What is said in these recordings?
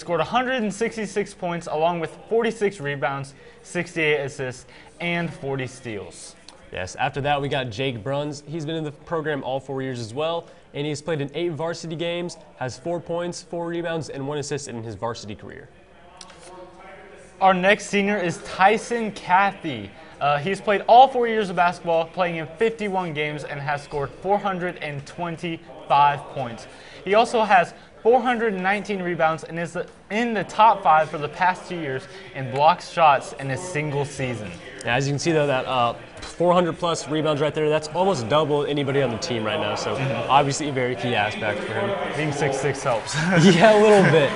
Scored 166 points along with 46 rebounds, 68 assists, and 40 steals. Yes, after that we got Jake Bruns. He's been in the program all 4 years as well, and he's played in 8 varsity games, has 4 points, 4 rebounds, and 1 assist in his varsity career. Our next senior is Tyson Cathy. He's played all 4 years of basketball, playing in 51 games, and has scored 425 points. He also has 419 rebounds and is in the top 5 for the past 2 years in blocked shots in a single season. Yeah, as you can see though, that 400 plus rebounds right there, that's almost double anybody on the team right now. So obviously a very key aspect for him. Being 6'6" helps. Yeah, a little bit.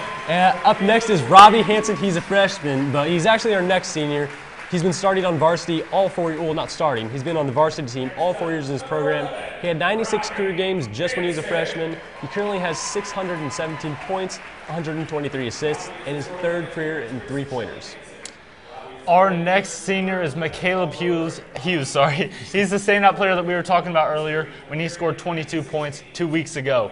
Up next is Robbie Hansen. He's a freshman, but he's actually our next senior. He's been starting on varsity all 4 years, well, not starting. He's been on the varsity team all 4 years in his program. He had 96 career games just when he was a freshman. He currently has 617 points, 123 assists, and his 3rd career in 3-pointers. Our next senior is Caleb Hughes. He's the standout player that we were talking about earlier when he scored 22 points 2 weeks ago.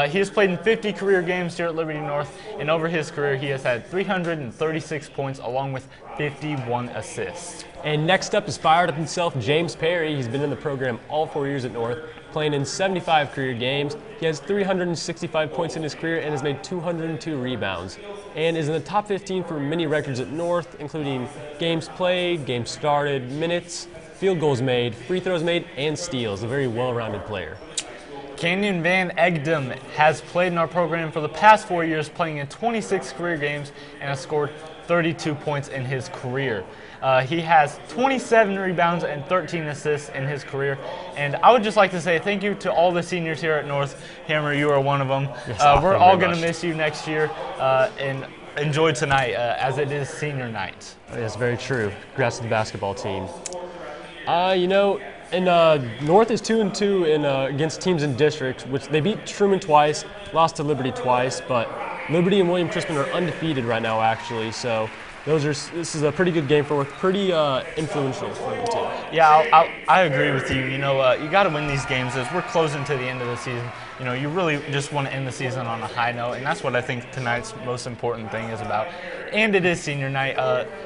He has played in 50 career games here at Liberty North, and over his career he has had 336 points along with 51 assists. And next up is fired up himself, James Perry. He's been in the program all 4 years at North, playing in 75 career games. He has 365 points in his career and has made 202 rebounds, and is in the top 15 for many records at North, including games played, games started, minutes, field goals made, free throws made, and steals. A very well-rounded player. Canyon Van Egdom has played in our program for the past 4 years, playing in 26 career games and has scored 32 points in his career. He has 27 rebounds and 13 assists in his career. And I would just like to say thank you to all the seniors here at North. Hammer, you are one of them. Yes, we're all going to miss you next year, and enjoy tonight as it is senior night. That's very true. Congrats to the basketball team. North is 2-2 against teams in district, which they beat Truman twice, lost to Liberty twice, but Liberty and William Crispin are undefeated right now, actually. So this is a pretty good game for North, pretty influential for the team. Yeah, I agree with you. You got to win these games as we're closing to the end of the season. You really just want to end the season on a high note, and that's what I think tonight's most important thing is about. And it is senior night.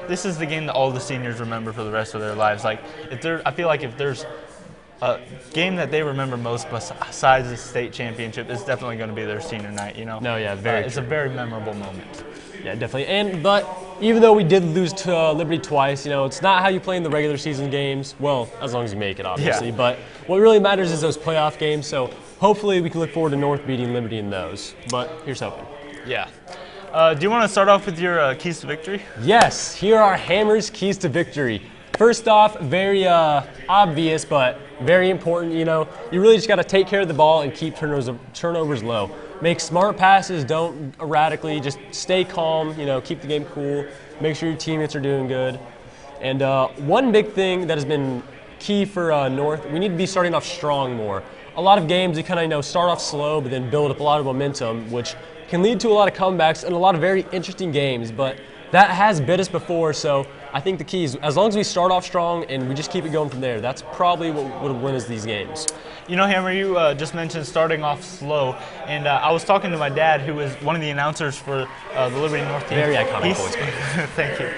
This is the game that all the seniors remember for the rest of their lives. I feel like if there's a game that they remember most besides the state championship, it's definitely going to be their senior night. No, yeah, very. It's a very memorable moment. Yeah, definitely. But even though we did lose to Liberty twice, it's not how you play in the regular season games. Well, as long as you make it, obviously. Yeah. But what really matters is those playoff games. So hopefully we can look forward to North beating Liberty in those. But here's hoping. Yeah. Do you want to start off with your keys to victory? Yes. Here are Hammer's keys to victory. First off, very obvious, but very important. You really just got to take care of the ball and keep turnovers low. Make smart passes, don't erratically, just stay calm, keep the game cool, make sure your teammates are doing good. And one big thing that has been key for North, we need to be starting off strong more. A lot of games, you kind of start off slow, but then build up a lot of momentum, which can lead to a lot of comebacks and a lot of very interesting games, but that has bit us before, so I think the key is as long as we start off strong and we just keep it going from there, that's probably what would win us these games. Hammer, you just mentioned starting off slow, and I was talking to my dad, who is one of the announcers for the Liberty North team. Very iconic voice. Thank you.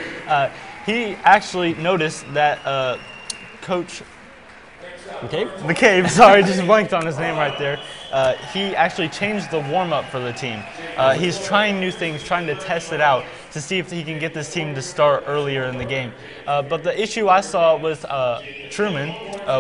He actually noticed that Coach McCabe, sorry, just blanked on his name right there. He actually changed the warm-up for the team. He's trying new things, trying to test it out to see if he can get this team to start earlier in the game. But the issue I saw with Truman,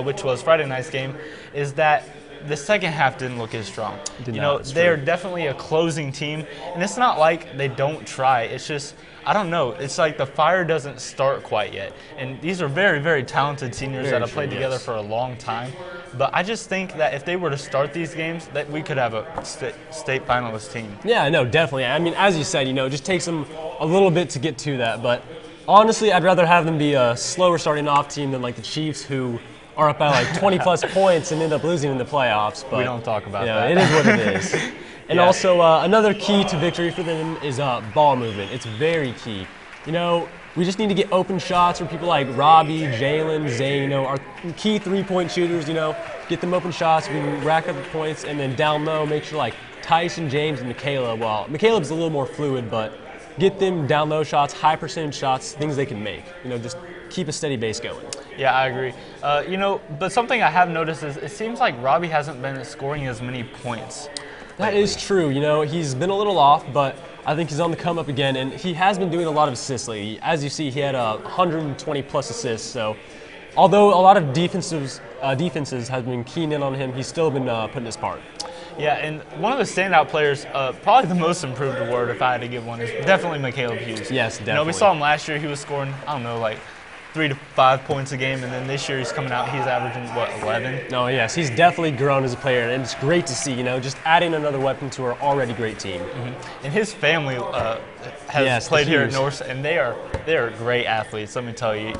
which was Friday night's game, is that the second half didn't look as strong. They're definitely a closing team, and it's not like they don't try. It's just, I don't know, it's like the fire doesn't start quite yet. And these are very, very talented seniors that have played together for a long time. But I just think that if they were to start these games, that we could have a state finalist team. Yeah, no, definitely. I mean, as you said, it just takes them a little bit to get to that. But honestly, I'd rather have them be a slower starting off team than like the Chiefs, who are up by like 20-plus points and end up losing in the playoffs. But we don't talk about that. It is what it is. And also, another key to victory for them is ball movement. It's very key. We just need to get open shots from people like Robbie, Jalen, Zane, our key three-point shooters, get them open shots, we can rack up the points, and then down low, make sure like Tyson, James, and Michaela, well, Michaela's a little more fluid, but get them down low shots, high percentage shots, things they can make. You know, just keep a steady base going. Yeah, I agree. You know, but something I have noticed is it seems like Robbie hasn't been scoring as many points. That is true. You know, he's been a little off, but I think he's on the come up again, and he has been doing a lot of assists lately. As you see, he had 120 plus assists. So, although a lot of defenses have been keen in on him, he's still been putting his part. Yeah, and one of the standout players, probably the most improved award, if I had to give one, is definitely Caleb Hughes. Yes, definitely. You know, we saw him last year. He was scoring, I don't know, like 3 to 5 points a game, and then this year he's coming out, he's averaging, what, 11? No, yes, he's definitely grown as a player, and it's great to see, you know, just adding another weapon to our already great team. And his family has played here at North, and they are great athletes, let me tell you.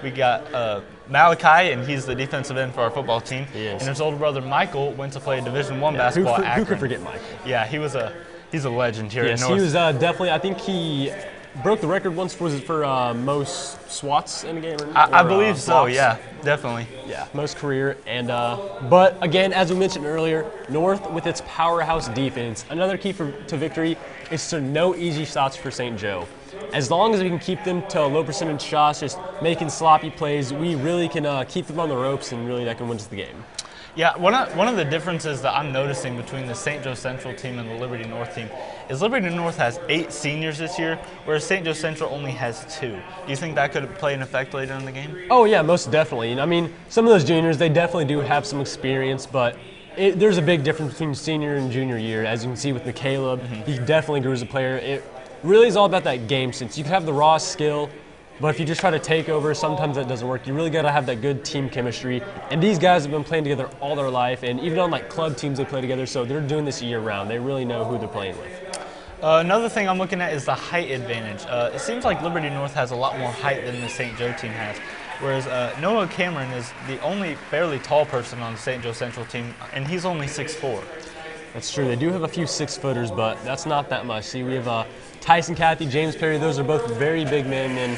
We got Malachi, and he's the defensive end for our football team. And his older brother Michael went to play Division I basketball at Akron. Who could forget Michael? Yeah, he's a legend here at North. He was definitely, I think he broke the record once, was it for most swats in a game? I believe so, yeah, definitely. Yeah, most career. And but again, as we mentioned earlier, North with its powerhouse defense, another key to victory is to no easy shots for St. Joe. As long as we can keep them to low percentage shots, just making sloppy plays, we really can keep them on the ropes, and really that can win us the game. Yeah, one of the differences that I'm noticing between the St. Joe Central team and the Liberty North team is Liberty North has 8 seniors this year, whereas St. Joe Central only has 2. Do you think that could play an effect later in the game? Oh yeah, most definitely. I mean, some of those juniors, they definitely do have some experience, but there's a big difference between senior and junior year. As you can see with Caleb, he definitely grew as a player. It really is all about that game sense. You can have the raw skill, but if you just try to take over, sometimes that doesn't work. You really got to have that good team chemistry. And these guys have been playing together all their life, and even on like club teams they play together, so they're doing this year round. They really know who they're playing with. Another thing I'm looking at is the height advantage. It seems like Liberty North has a lot more height than the St. Joe team has, whereas Noah Cameron is the only fairly tall person on the St. Joe Central team, and he's only 6'4". That's true. They do have a few 6-footers, but that's not that much. See, we have Tyson Cathy, James Perry. Those are both very big men, and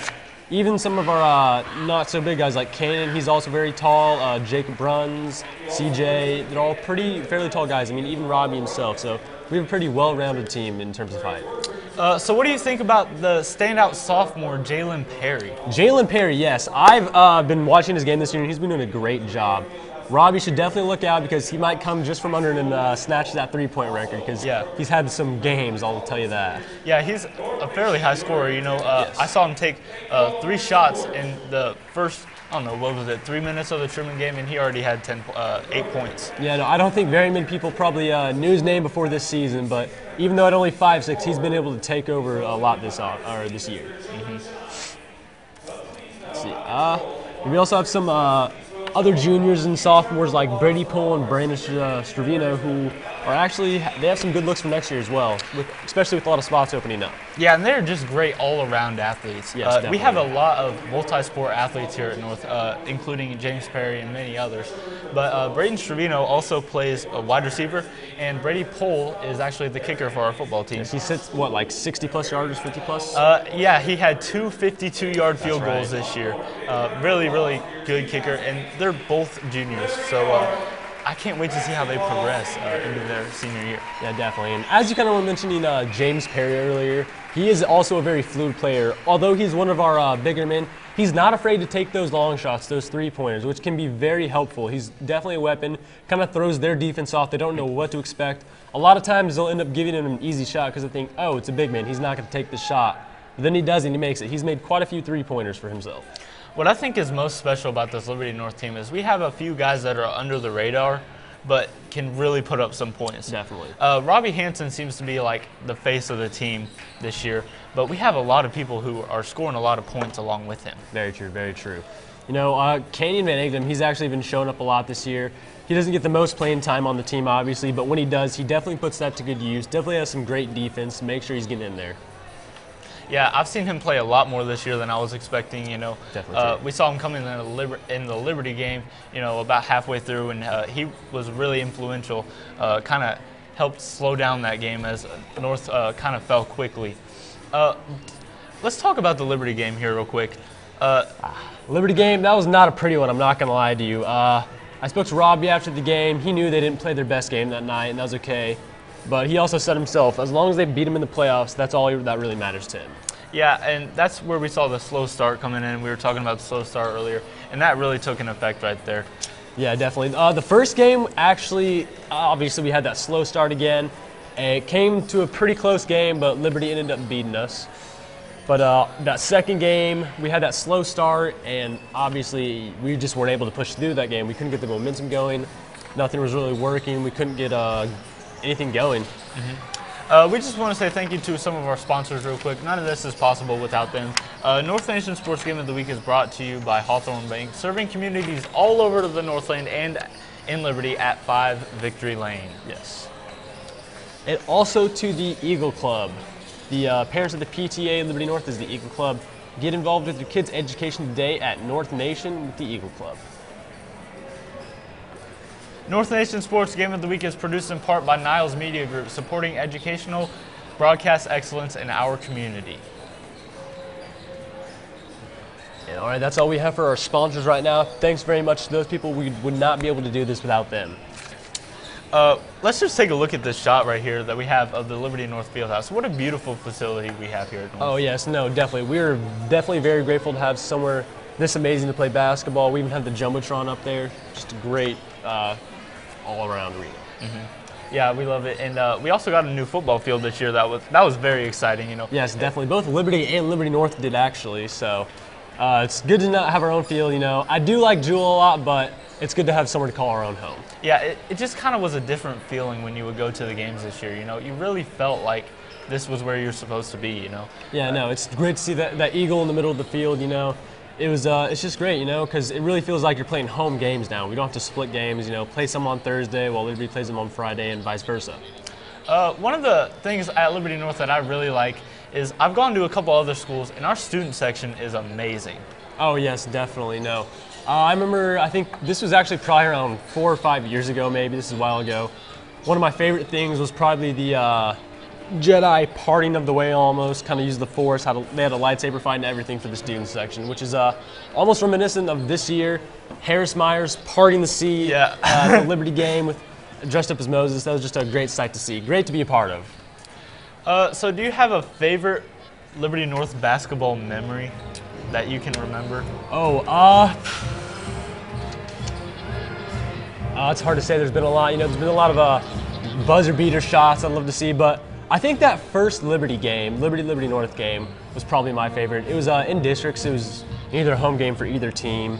even some of our not so big guys like Cannon, he's also very tall. Jacob Bruns, CJ, they're all fairly tall guys. I mean, even Robbie himself. So we have a pretty well-rounded team in terms of height. So what do you think about the standout sophomore, Jalen Perry? Jalen Perry, yes. I've been watching his game this year, and he's been doing a great job. Robbie should definitely look out because he might come just from under and snatch that three-point record because he's had some games, I'll tell you that. Yeah, he's a fairly high scorer. You know, I saw him take 3 shots in the first, I don't know, what was it, 3 minutes of the Truman game, and he already had 8 points. Yeah, no, I don't think very many people probably knew his name before this season, but even though at only 5'6", he's been able to take over a lot this year. Let's see. We also have some other juniors and sophomores like Brady Poole and Brandon Stravino, who are actually, they have some good looks for next year as well, especially with a lot of spots opening up. Yeah, and they're just great all-around athletes. Yes, we have a lot of multi-sport athletes here at North, including James Perry and many others. But Braden Stravino also plays a wide receiver, and Brady Poole is actually the kicker for our football team. Yes, he sits, what, like 60-plus yards, 50-plus? Yeah, he had 2 52-yard field goals this year. Really, really good kicker, and they're both juniors. So I can't wait to see how they progress into their senior year. Yeah, definitely. And as you kind of were mentioning James Perry earlier, he is also a very fluid player. Although he's one of our bigger men, he's not afraid to take those long shots, those three-pointers, which can be very helpful. He's definitely a weapon, kind of throws their defense off. They don't know what to expect. A lot of times they'll end up giving him an easy shot because they think, oh, it's a big man, he's not going to take the shot. But then he does and he makes it. He's made quite a few three-pointers for himself. What I think is most special about this Liberty North team is we have a few guys that are under the radar, but can really put up some points. Definitely. Robbie Hansen seems to be like the face of the team this year, but we have a lot of people who are scoring a lot of points along with him. Very true, very true. You know, Canyon Van Egdom, he's actually been showing up a lot this year. He doesn't get the most playing time on the team, obviously, but when he does, he definitely puts that to good use. Definitely has some great defense. Make sure he's getting in there. Yeah, I've seen him play a lot more this year than I was expecting. You know, we saw him come in the Liberty game, you know, about halfway through, and he was really influential. Kind of helped slow down that game as North kind of fell quickly. Let's talk about the Liberty game here real quick. Liberty game, that was not a pretty one. I'm not going to lie to you. I spoke to Robbie after the game. He knew they didn't play their best game that night, and that was okay. But he also said himself, as long as they beat him in the playoffs, that's all that really matters to him. Yeah, and that's where we saw the slow start coming in. We were talking about the slow start earlier, and that really took an effect right there. Yeah, definitely. The first game, actually, obviously we had that slow start again. It came to a pretty close game, but Liberty ended up beating us. But that second game, we had that slow start, and obviously we just weren't able to push through that game. We couldn't get the momentum going. Nothing was really working. We couldn't get anything going. We just want to say thank you to some of our sponsors real quick. None of this is possible without them. North Nation Sports Game of the Week is brought to you by Hawthorne Bank, serving communities all over the Northland and in Liberty at 5 Victory Lane. Yes. And also to the Eagle Club. The parents of the PTA Liberty North is the Eagle Club. Get involved with your kids' education today at North Nation with the Eagle Club. North Nation Sports Game of the Week is produced in part by Niles Media Group, supporting educational broadcast excellence in our community. And all right, that's all we have for our sponsors right now. Thanks very much to those people. We would not be able to do this without them. Let's just take a look at this shot right here that we have of the Liberty North Fieldhouse. What a beautiful facility we have here at North. Oh, yes, no, definitely. We're definitely very grateful to have somewhere this amazing to play basketball. We even have the Jumbotron up there. Just a great all-around arena. Yeah, we love it. And we also got a new football field this year. That was very exciting, you know. Yes, definitely. Both Liberty and Liberty North did, actually. So it's good to not have our own field, you know. I do like Jewel a lot, but it's good to have somewhere to call our own home. Yeah, it just kind of was a different feeling when you would go to the games this year, you know. You really felt like this was where you're supposed to be, you know. Yeah, no, it's great to see that eagle in the middle of the field, you know. It's just great, you know, because it really feels like you're playing home games now. We don't have to split games, you know, play some on Thursday while Liberty plays them on Friday and vice versa. One of the things at Liberty North that I really like is I've gone to a couple other schools, and our student section is amazing. Oh, yes, definitely, no. I remember, I think this was actually probably around 4 or 5 years ago, maybe. This is a while ago. One of my favorite things was probably the Jedi parting of the way almost, kind of used the Force. They had a lightsaber fight and everything for the student section, which is almost reminiscent of this year. Harris Myers parting the sea at the Liberty game dressed up as Moses. That was just a great sight to see. Great to be a part of. So do you have a favorite Liberty North basketball memory that you can remember? It's hard to say. There's been a lot. You know, there's been a lot of buzzer beater shots I'd love to see, but I think that first Liberty game, Liberty North game, was probably my favorite. It was in districts. It was either a home game for either team.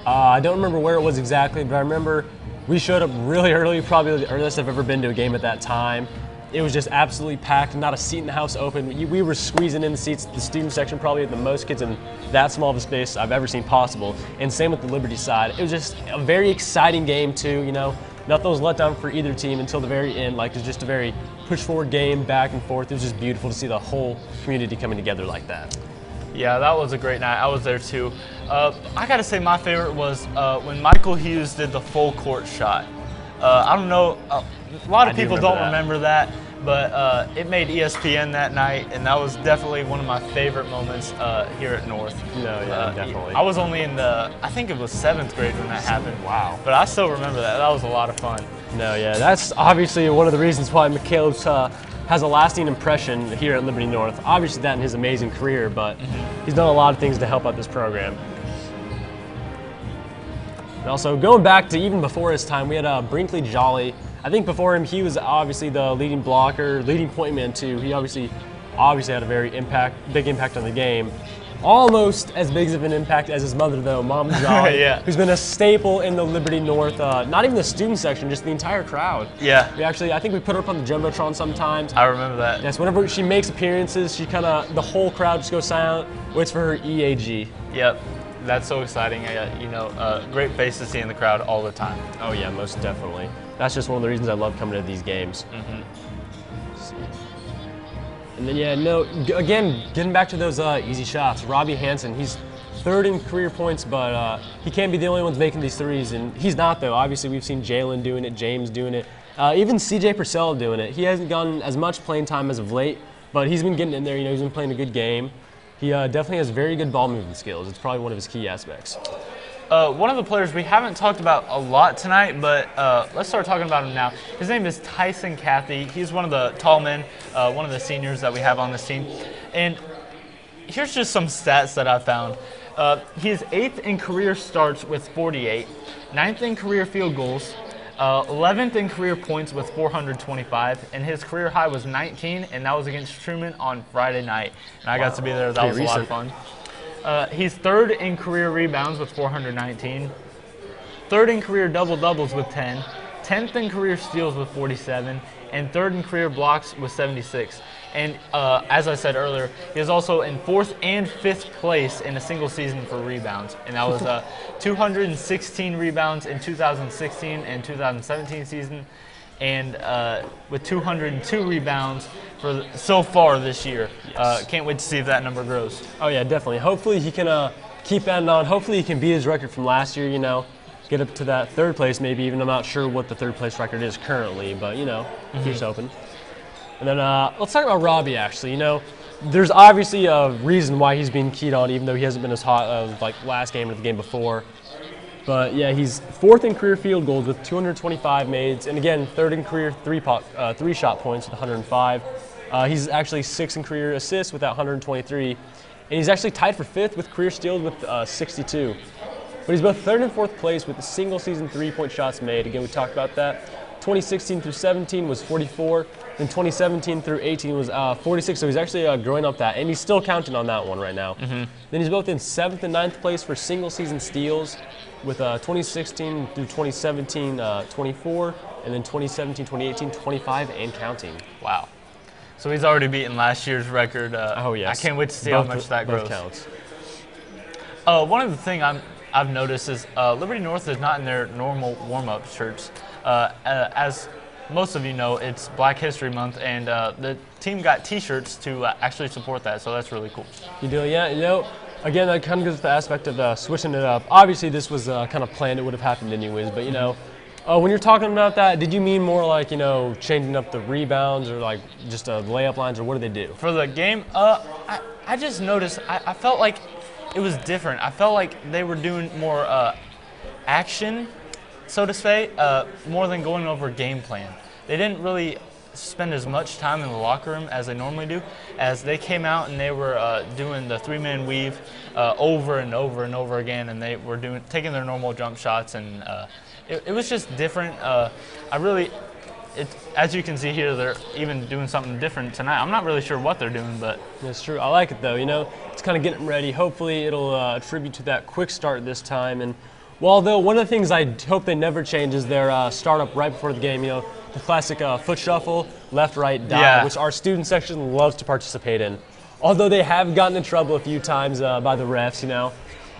I don't remember where it was exactly, but I remember we showed up really early, probably the earliest I've ever been to a game at that time. It was just absolutely packed, not a seat in the house open. We were squeezing in the seats. The student section probably had the most kids in that small of a space I've ever seen possible. And same with the Liberty side. It was just a very exciting game too, you know. Nothing was let down for either team until the very end. Like, it was just a very push-forward game, back and forth. It was just beautiful to see the whole community coming together like that. Yeah, that was a great night. I was there too. I gotta say my favorite was when Michael Hughes did the full court shot. I don't know, a lot of people don't remember that, but it made ESPN that night, and that was definitely one of my favorite moments here at North. No, yeah, definitely. I was only in I think it was 7th grade when that happened. Wow. But I still remember that. That was a lot of fun. No, yeah, that's obviously one of the reasons why McCaleb has a lasting impression here at Liberty North. Obviously that in his amazing career, but he's done a lot of things to help out this program. And also, going back to even before his time, we had Brinkley Jolly. I think before him, he was obviously the leading blocker, leading point man too. He obviously had a very big impact on the game. Almost as big of an impact as his mother, though, Mom Jolly, who's been a staple in the Liberty North, not even the student section, just the entire crowd. Yeah. I think we put her up on the Jumbotron sometimes. I remember that. Yes, whenever she makes appearances, the whole crowd just goes silent, waits for her EAG. Yep. That's so exciting. You know, great face to see in the crowd all the time. Oh yeah, most definitely. That's just one of the reasons I love coming to these games. And then again, getting back to those easy shots. Robbie Hansen, he's 3rd in career points, but he can't be the only ones making these threes, and he's not though. Obviously, we've seen Jalen doing it, James doing it, even CJ Purcell doing it. He hasn't gotten as much playing time as of late, but he's been getting in there. You know, he's been playing a good game. He definitely has very good ball movement skills. It's probably one of his key aspects. One of the players we haven't talked about a lot tonight, but let's start talking about him now. His name is Tyson Cathy. He's one of the tall men, one of the seniors that we have on this team. And here's just some stats that I found. He is 8th in career starts with 48, 9th in career field goals, 11th in career points with 425, and his career high was 19, and that was against Truman on Friday night. And I got to be there. That was a lot of fun. He's 3rd in career rebounds with 419, 3rd in career double-doubles with 10, 10th in career steals with 47, and 3rd in career blocks with 76. And as I said earlier, he is also in 4th and 5th place in a single season for rebounds. And that was 216 rebounds in 2016 and 2017 season, and with 202 rebounds for so far this year. Yes. Can't wait to see if that number grows. Oh yeah, definitely. Hopefully he can keep that on. Hopefully he can beat his record from last year, get up to that 3rd place maybe, even I'm not sure what the 3rd place record is currently, but keeps open. And then let's talk about Robbie actually. There's obviously a reason why he's being keyed on, even though he hasn't been as hot as like last game or the game before. But yeah, he's 4th in career field goals with 225 made, and again 3rd in career three-shot points with 105. He's actually 6th in career assists with that 123, and he's actually tied for 5th with career steals with 62. But he's both 3rd and 4th place with the single season 3-point shots made. Again, we talked about that. 2016 through 17 was 44. Then 2017 through 18 was 46. So he's actually growing up that, and he's still counting on that one right now. Then he's both in 7th and 9th place for single season steals with 2016 through 2017 24, and then 2017 2018 25 and counting. Wow. So he's already beaten last year's record. Oh yes. I can't wait to see how much that grows. Counts. One of the things I've noticed is Liberty North is not in their normal warm-up shirts. As most of you know, it's Black History Month, and the team got T-shirts to actually support that, so that's really cool. You do, yeah. Again, that kind of goes to the aspect of switching it up. Obviously, this was kind of planned; it would have happened anyways. But when you're talking about that, did you mean more like changing up the rebounds or like just layup lines, or what do they do for the game? I just noticed. I felt like it was different. I felt like they were doing more action, so to say, more than going over game plan. They didn't really spend as much time in the locker room as they normally do, as they came out and they were doing the 3-man weave over and over and over again, and they were taking their normal jump shots, and it was just different. As you can see here, they're even doing something different tonight. I'm not really sure what they're doing, but that's true. I like it though. It's kind of getting ready. Hopefully, it'll attribute to that quick start this time. And although one of the things I hope they never change is their startup right before the game. The classic foot shuffle, left, right, dive, which our student section loves to participate in. Although they have gotten in trouble a few times by the refs.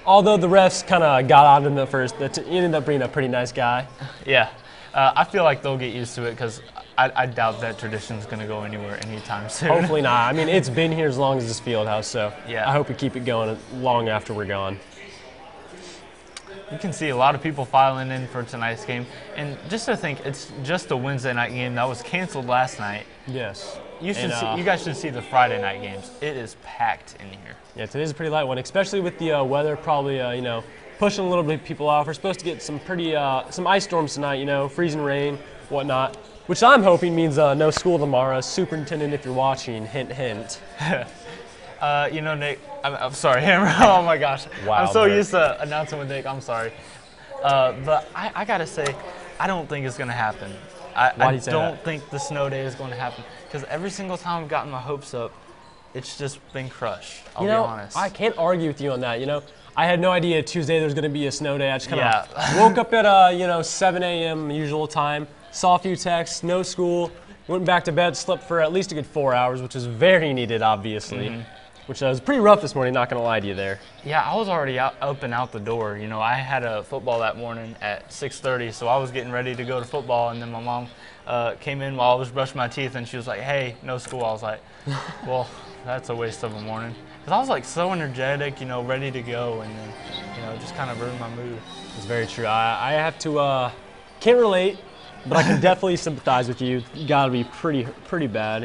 Although the refs kind of got on him at first, he ended up being a pretty nice guy. Yeah. I feel like they'll get used to it because I doubt that tradition's going to go anywhere anytime soon. Hopefully not. I mean, it's been here as long as this field house, so yeah. I hope we keep it going long after we're gone. You can see a lot of people filing in for tonight's game. And just to think, it's just a Wednesday night game that was canceled last night. Yes. You guys should see the Friday night games. It is packed in here. Yeah, today's a pretty light one, especially with the weather probably, pushing a little bit of people off. We're supposed to get some some ice storms tonight, freezing rain, whatnot, which I'm hoping means no school tomorrow. Superintendent, if you're watching, hint, hint. Nick, I'm sorry, Hammer. Oh my gosh. Wow, I'm so used to announcing with Nick. I'm sorry. But I got to say, I don't think it's going to happen. I don't think the snow day is going to happen because every single time I've gotten my hopes up, it's just been crushed. I'll be honest. I can't argue with you on that. I had no idea Tuesday there was going to be a snow day. I just kind of woke up at 7 a.m. usual time, saw a few texts, no school, went back to bed, slept for at least a good 4 hours, which was very needed, obviously. Which was pretty rough this morning, not going to lie to you there. Yeah, I was already up and out the door. I had a football that morning at 6:30, so I was getting ready to go to football, and then my mom came in while I was brushing my teeth, and she was like, hey, no school. I was like, well, that's a waste of a morning. Because I was like so energetic, ready to go, and then, just kind of ruined my mood. It's very true. I have to, can't relate, but I can definitely sympathize with you. You got to be pretty bad,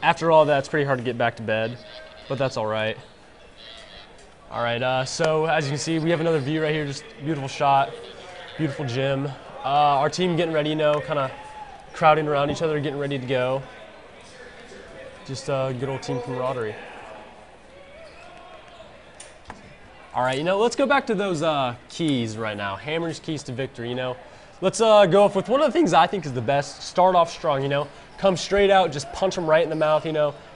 After all that, it's pretty hard to get back to bed. But that's all right. All right, so as you can see, we have another view right here, just beautiful shot, beautiful gym. Our team getting ready, kind of crowding around each other, getting ready to go. Just good old team camaraderie. All right, let's go back to those keys right now. Hammers, keys to victory, Let's go off with one of the things I think is the best. Start off strong, Come straight out, just punch them right in the mouth,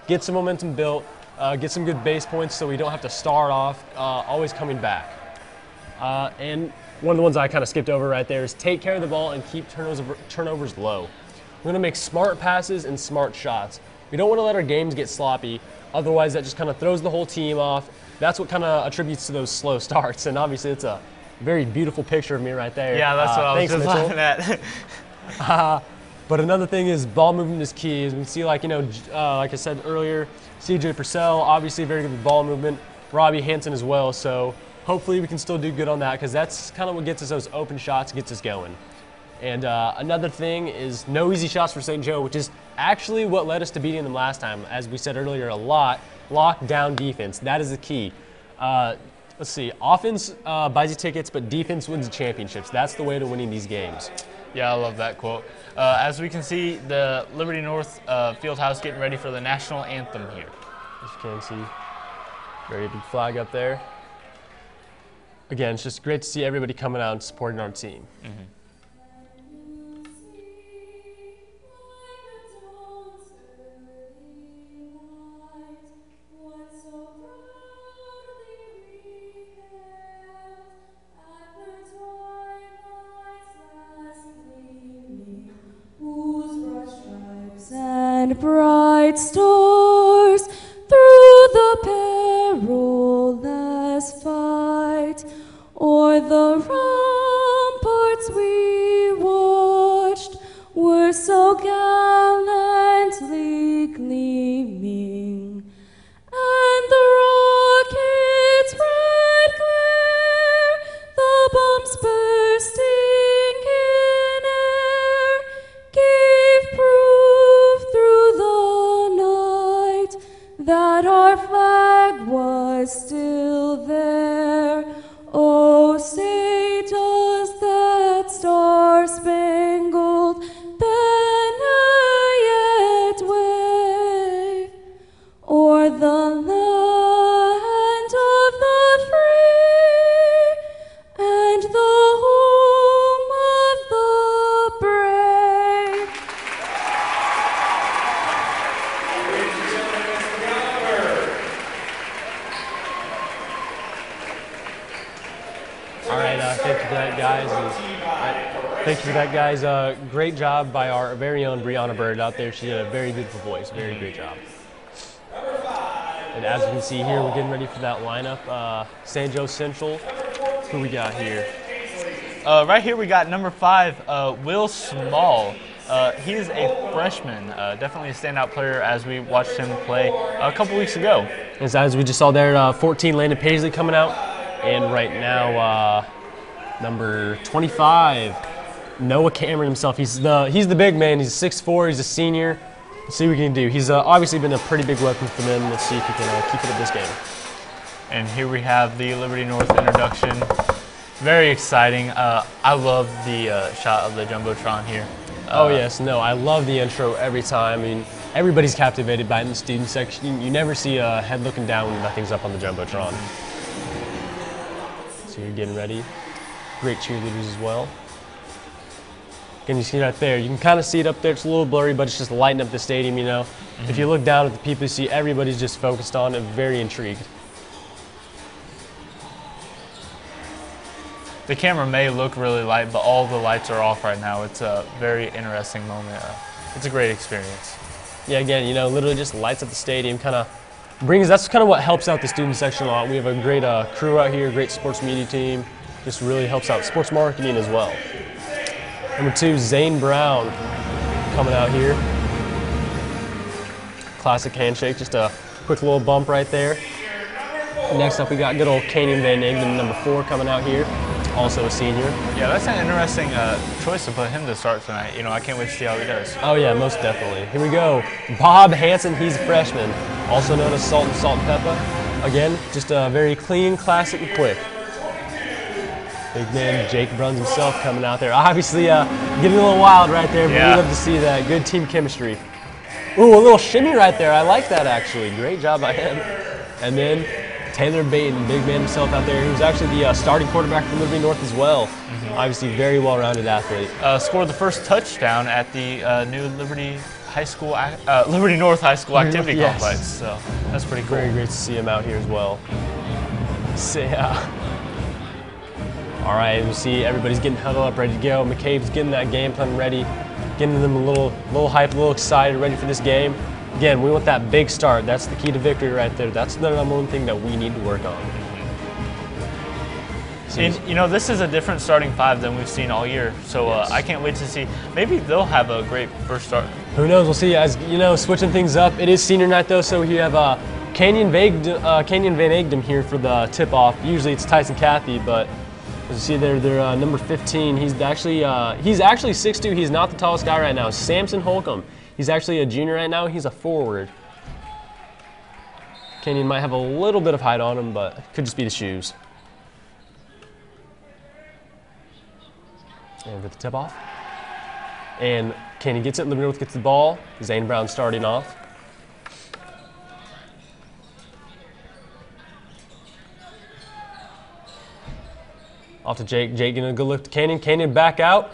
Get some momentum built, get some good base points so we don't have to start off, always coming back. And one of the ones I kind of skipped over right there is take care of the ball and keep turnovers low. We're going to make smart passes and smart shots. We don't want to let our games get sloppy. Otherwise, that just kind of throws the whole team off. That's what kind of attributes to those slow starts. And obviously, it's a very beautiful picture of me right there. Yeah, that's what I was just laughing at. But another thing is ball movement is key. As we see, like I said earlier, CJ Purcell, obviously very good with ball movement. Robbie Hansen as well. So hopefully we can still do good on that because that's kind of what gets us those open shots, gets us going. And another thing is no easy shots for St. Joe, which is actually what led us to beating them last time. As we said earlier, a lot, lockdown defense. That is the key. Let's see, offense buys you tickets, but defense wins the championships. That's the way to winning these games. Yeah, I love that quote. As we can see, the Liberty North Fieldhouse getting ready for the national anthem here. As you can see, very big flag up there. Again, it's just great to see everybody coming out and supporting our team. Mm-hmm. And bright stars through the perilous fight, o'er the ramparts we watched were so gallantly gleaming, and the rocket's red glare, the bombs bursting in air, gave proof through the night that our flag was still there. Oh, say does that star-spangled banner yet wave o'er the land of the free and the home of the brave? All right, thank you for that, guys. Thank you for that, guys. Great job by our very own Brianna Bird out there. She had a very beautiful voice. Very great job. And as you can see here, we're getting ready for that lineup. St. Joe Central, who we got here? Right here we got number 5, Will Small. He's a freshman, definitely a standout player as we watched him play a couple weeks ago. As we just saw there, 14, Landon Paisley coming out. And right now, number 25, Noah Cameron himself. He's the big man. He's 6'4", he's a senior. Let's see what he can do. He's obviously been a pretty big weapon for them. Let's see if he can keep it at this game. And here we have the Liberty North introduction. Very exciting. I love the shot of the Jumbotron here. Oh yes, no, I love the intro every time. I mean, everybody's captivated by it in the student section. You never see a head looking down when nothing's up on the Jumbotron. So you're getting ready. Great cheerleaders as well. Can you see right there? You can kind of see it up there. It's a little blurry, but it's just lighting up the stadium, If you look down at the people, you see everybody's just focused on it, very intrigued. The camera may look really light, but all the lights are off right now. It's a very interesting moment. It's a great experience. Yeah, again, literally just lights up the stadium, that's kind of what helps out the student section a lot. We have a great crew out here, great sports media team. Just really helps out sports marketing as well. Number 2, Zane Brown coming out here. Classic handshake, just a quick little bump right there. Next up, we got good old Canyon Van Engelen, number 4, coming out here. Also a senior. Yeah, that's an interesting choice to put him to start tonight. I can't wait to see how he does. Oh yeah, most definitely. Here we go. Bob Hansen, he's a freshman, also known as Salt and Pepper. Again, just a very clean, classic, and quick. Big man Jake Bruns himself coming out there. Obviously getting a little wild right there, but we love to see that. Good team chemistry. Ooh, a little shimmy right there. I like that, actually. Great job by him. And then Taylor Baton, big man himself out there, who's actually the starting quarterback for Liberty North as well. Obviously, very well-rounded athlete. Scored the first touchdown at the new Liberty North High School activity complex. So that's pretty cool. Very great to see him out here as well. So, all right, we see everybody's getting huddled up, ready to go. McCabe's getting that game plan ready, getting them a little hype, a little excited, ready for this game. Again, we want that big start. That's the key to victory right there. That's the number one thing that we need to work on. And, you know, this is a different starting five than we've seen all year. So I can't wait to see. Maybe they'll have a great first start. Who knows? We'll see. As you know, switching things up. It is senior night, though, so we have Canyon Van Egdom here for the tip-off. Usually it's Tyson Cathy, but as you see there, they're number 15. He's actually 6'2". He's not the tallest guy right now. Samson Holcomb. He's actually a junior right now. He's a forward. Canyon might have a little bit of height on him, but it could just be the shoes. And with the tip off. And Canyon gets it. Liberty North gets the ball. Zane Brown starting off. Off to Jake. Jake getting a good look to Canyon. Canyon back out.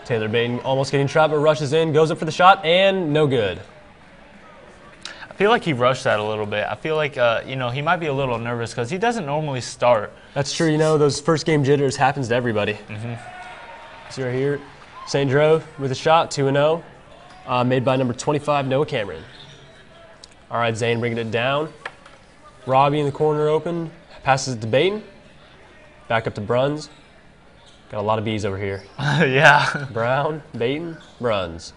Taylor Baton almost getting trapped, but rushes in, goes up for the shot, and no good. I feel like he rushed that a little bit. I feel like, you know, he might be a little nervous because he doesn't normally start. That's true. You know, those first game jitters happens to everybody. See right here, St. Joe with a shot, 2-0, made by number 25, Noah Cameron. All right, Zane bringing it down. Robbie in the corner open, passes it to Baton. Back up to Bruns. Got a lot of B's over here. Yeah. Brown, Baton, Bruns.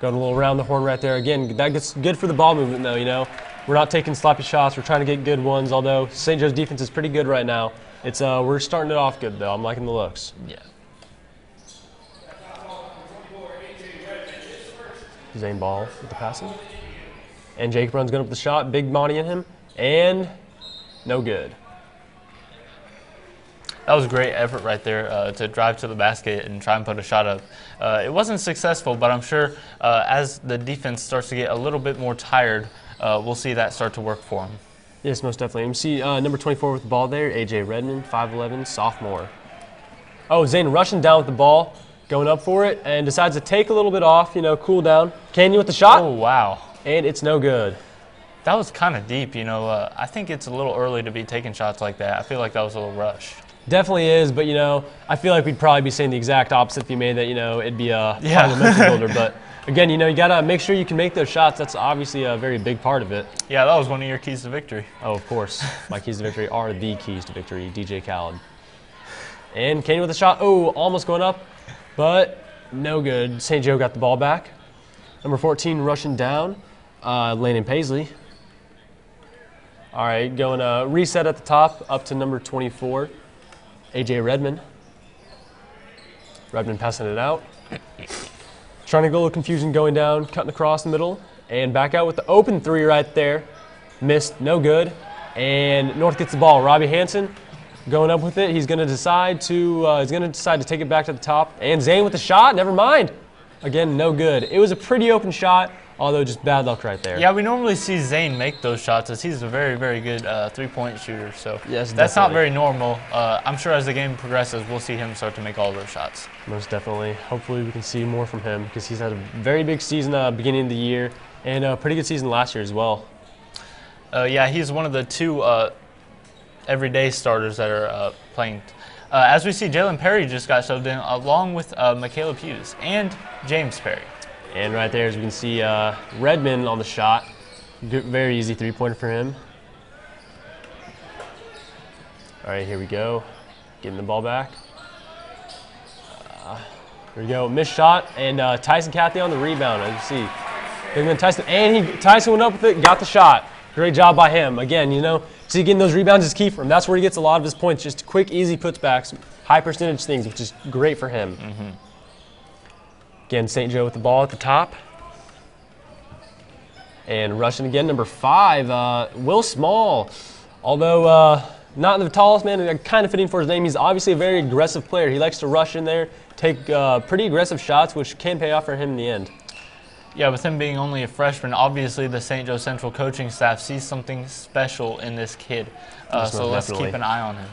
Going a little around the horn right there. Again, that gets good for the ball movement, though, you know. We're not taking sloppy shots. We're trying to get good ones, although St. Joe's defense is pretty good right now. It's we're starting it off good, though. I'm liking the looks. Yeah. Zane ball with the passing. And Jake Bruns going up with the shot. Big Monty in him. And no good. That was a great effort right there to drive to the basket and try and put a shot up. It wasn't successful, but I'm sure as the defense starts to get a little bit more tired, we'll see that start to work for him. Yes, most definitely. You see number 24 with the ball there, A.J. Redmond, 5'11", sophomore. Oh, Zane rushing down with the ball, going up for it, and decides to take a little bit off, you know, cool down. Canyon with the shot. Oh, wow. And it's no good. That was kind of deep, you know. I think it's a little early to be taking shots like that. I feel like that was a little rushed. Definitely is, but, you know, I feel like we'd probably be saying the exact opposite if you made that, you know, it'd be a mental builder. But, again, you know, you got to make sure you can make those shots. That's obviously a very big part of it. Yeah, that was one of your keys to victory. Oh, of course. My keys to victory are the keys to victory, DJ Khaled. And Canyon with a shot. Oh, almost going up, but no good. St. Joe got the ball back. Number 14 rushing down, Landon Paisley. All right, going reset at the top, up to number 24. A.J. Redmond. Redmond passing it out. Trying to go a little confusion going down, cutting across the middle, and back out with the open three right there. Missed, no good. And North gets the ball. Robbie Hansen going up with it. He's going to decide to take it back to the top. And Zane with the shot. Never mind. Again, no good. It was a pretty open shot, although just bad luck right there. Yeah, we normally see Zane make those shots as he's a very, very good three-point shooter. So yes, that's not very normal. I'm sure as the game progresses, we'll see him start to make all those shots. Most definitely. Hopefully we can see more from him because he's had a very big season beginning of the year and a pretty good season last year as well. Yeah, he's one of the two everyday starters that are playing. As we see, Jalen Perry just got subbed in along with Michaela Hughes and James Perry. And right there, as we can see, Redmond on the shot. Good, very easy three-pointer for him. All right, here we go. Getting the ball back. Here we go. Missed shot, and Tyson Cathy on the rebound, as you see. Big man Tyson, and Tyson went up with it, got the shot. Great job by him. Again, you know, see, getting those rebounds is key for him. That's where he gets a lot of his points. Just quick, easy putbacks, high percentage things, which is great for him. Again, St. Joe with the ball at the top. And rushing again, number 5, Will Small. Although not the tallest man, kind of fitting for his name, he's obviously a very aggressive player. He likes to rush in there, take pretty aggressive shots, which can pay off for him in the end. Yeah, with him being only a freshman, obviously the St. Joe Central coaching staff sees something special in this kid. So let's keep an eye on him.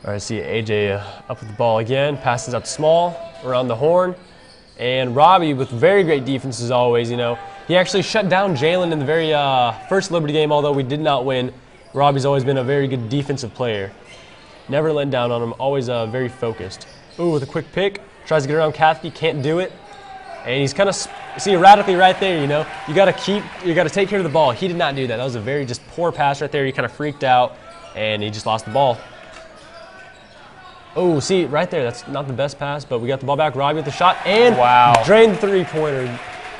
All right, see AJ up with the ball again, passes up Small, around the horn. And Robbie with very great defense as always, you know. He actually shut down Jalen in the very first Liberty game, although we did not win. Robbie's always been a very good defensive player. Never letting down on him, always very focused. Ooh, with a quick pick, tries to get around Kathy, can't do it. And he's kind of, see, erratically right there, you know. You got to take care of the ball. He did not do that. That was a very just poor pass right there. He kind of freaked out, and he just lost the ball. Oh, see, right there, that's not the best pass, but we got the ball back. Robbie with the shot, and drained the three-pointer.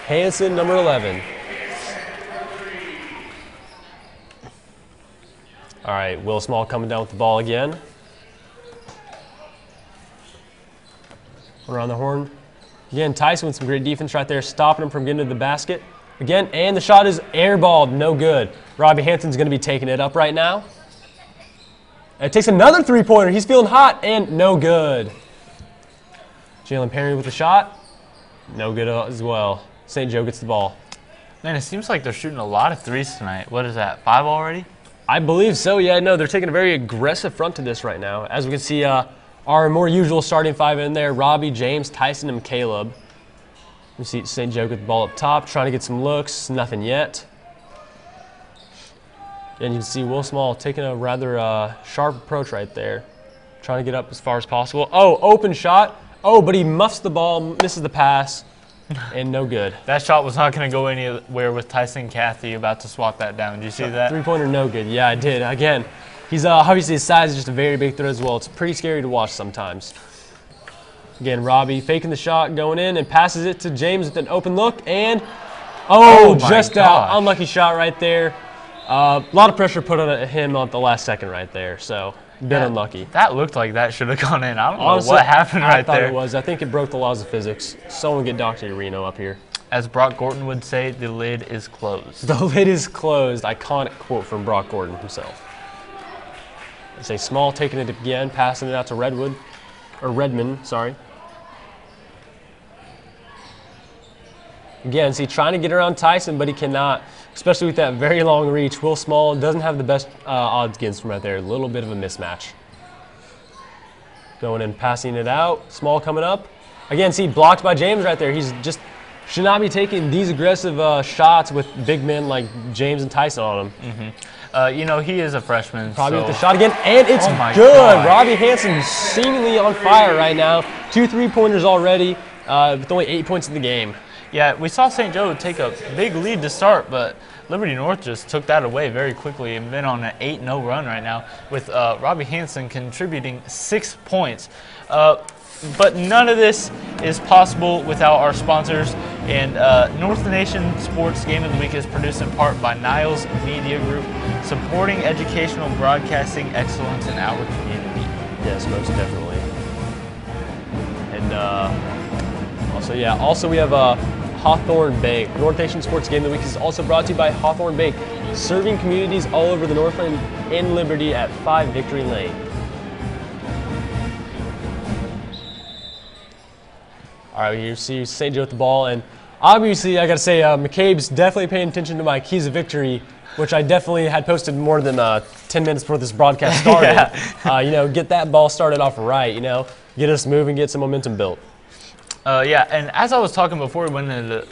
Hanson, number 11. All right, Will Small coming down with the ball again. Around the horn. Again, Tyson with some great defense right there, stopping him from getting to the basket. Again, and the shot is airballed, no good. Robbie Hanson's going to be taking it up right now. It takes another three-pointer. He's feeling hot, and no good. Jalen Perry with the shot. No good as well. St. Joe gets the ball. Man, it seems like they're shooting a lot of threes tonight. What is that, 5 already? I believe so, yeah. No, they're taking a very aggressive front to this right now. As we can see, our more usual starting 5 in there, Robbie, James, Tyson, and Caleb. We see St. Joe get the ball up top, trying to get some looks. Nothing yet. And you can see Will Small taking a rather sharp approach right there. Trying to get up as far as possible. Oh, open shot. Oh, but he muffs the ball, misses the pass, and no good. That shot was not going to go anywhere with Tyson Cathy about to swat that down. Did you see that? Three-pointer, no good. Yeah, I did. Again, he's obviously his size is just a very big threat as well. It's pretty scary to watch sometimes. Again, Robbie faking the shot, going in, and passes it to James with an open look, and just out. Unlucky shot right there. A lot of pressure put on him at the last second right there, so been unlucky. That looked like that should have gone in. I don't know what happened right there. I thought it was. I think it broke the laws of physics. Someone get Dr. Reno up here. As Brock Gordon would say, the lid is closed. The lid is closed. Iconic quote from Brock Gordon himself. It's a Small taking it again, passing it out to Redmond, sorry. Again, see, trying to get around Tyson, but he cannot, especially with that very long reach. Will Small doesn't have the best odds against him right there. A little bit of a mismatch. Going and passing it out. Small coming up. Again, see, blocked by James right there. He's just should not be taking these aggressive shots with big men like James and Tyson on him. Mm-hmm. You know, he is a freshman. Probably with the shot again, and it's good. God. Robbie Hanson seemingly on fire right now. 2 3-pointers already with only 8 points in the game. Yeah, we saw St. Joe take a big lead to start, but Liberty North just took that away very quickly and been on an 8-0 run right now with Robbie Hanson contributing 6 points. But none of this is possible without our sponsors. And North Nation Sports Game of the Week is produced in part by Niles Media Group, supporting educational broadcasting excellence in our community. Yes, most definitely. And also we have Hawthorne Bank. North Nation Sports Game of the Week is also brought to you by Hawthorne Bank, serving communities all over the Northland and Liberty at 5 Victory Lane. All right, you see St. Joe with the ball, and obviously I got to say McCabe's definitely paying attention to my keys of victory, which I definitely had posted more than 10 minutes before this broadcast started. Yeah. Get that ball started off right, get us moving, get some momentum built. Yeah, and as I was talking before we went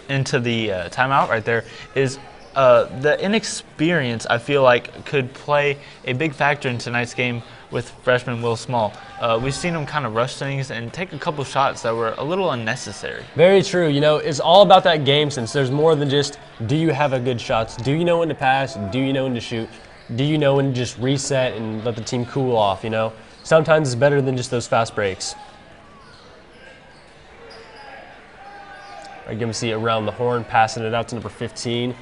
into the timeout right there, is the inexperience I feel like could play a big factor in tonight's game with freshman Will Small. We've seen him kind of rush things and take a couple shots that were a little unnecessary. Very true. It's all about that game sense. There's more than just, do you have a good shots? Do you know when to pass? Do you know when to shoot? Do you know when to just reset and let the team cool off, Sometimes it's better than just those fast breaks. Again, we see around the horn, passing it out to number 15,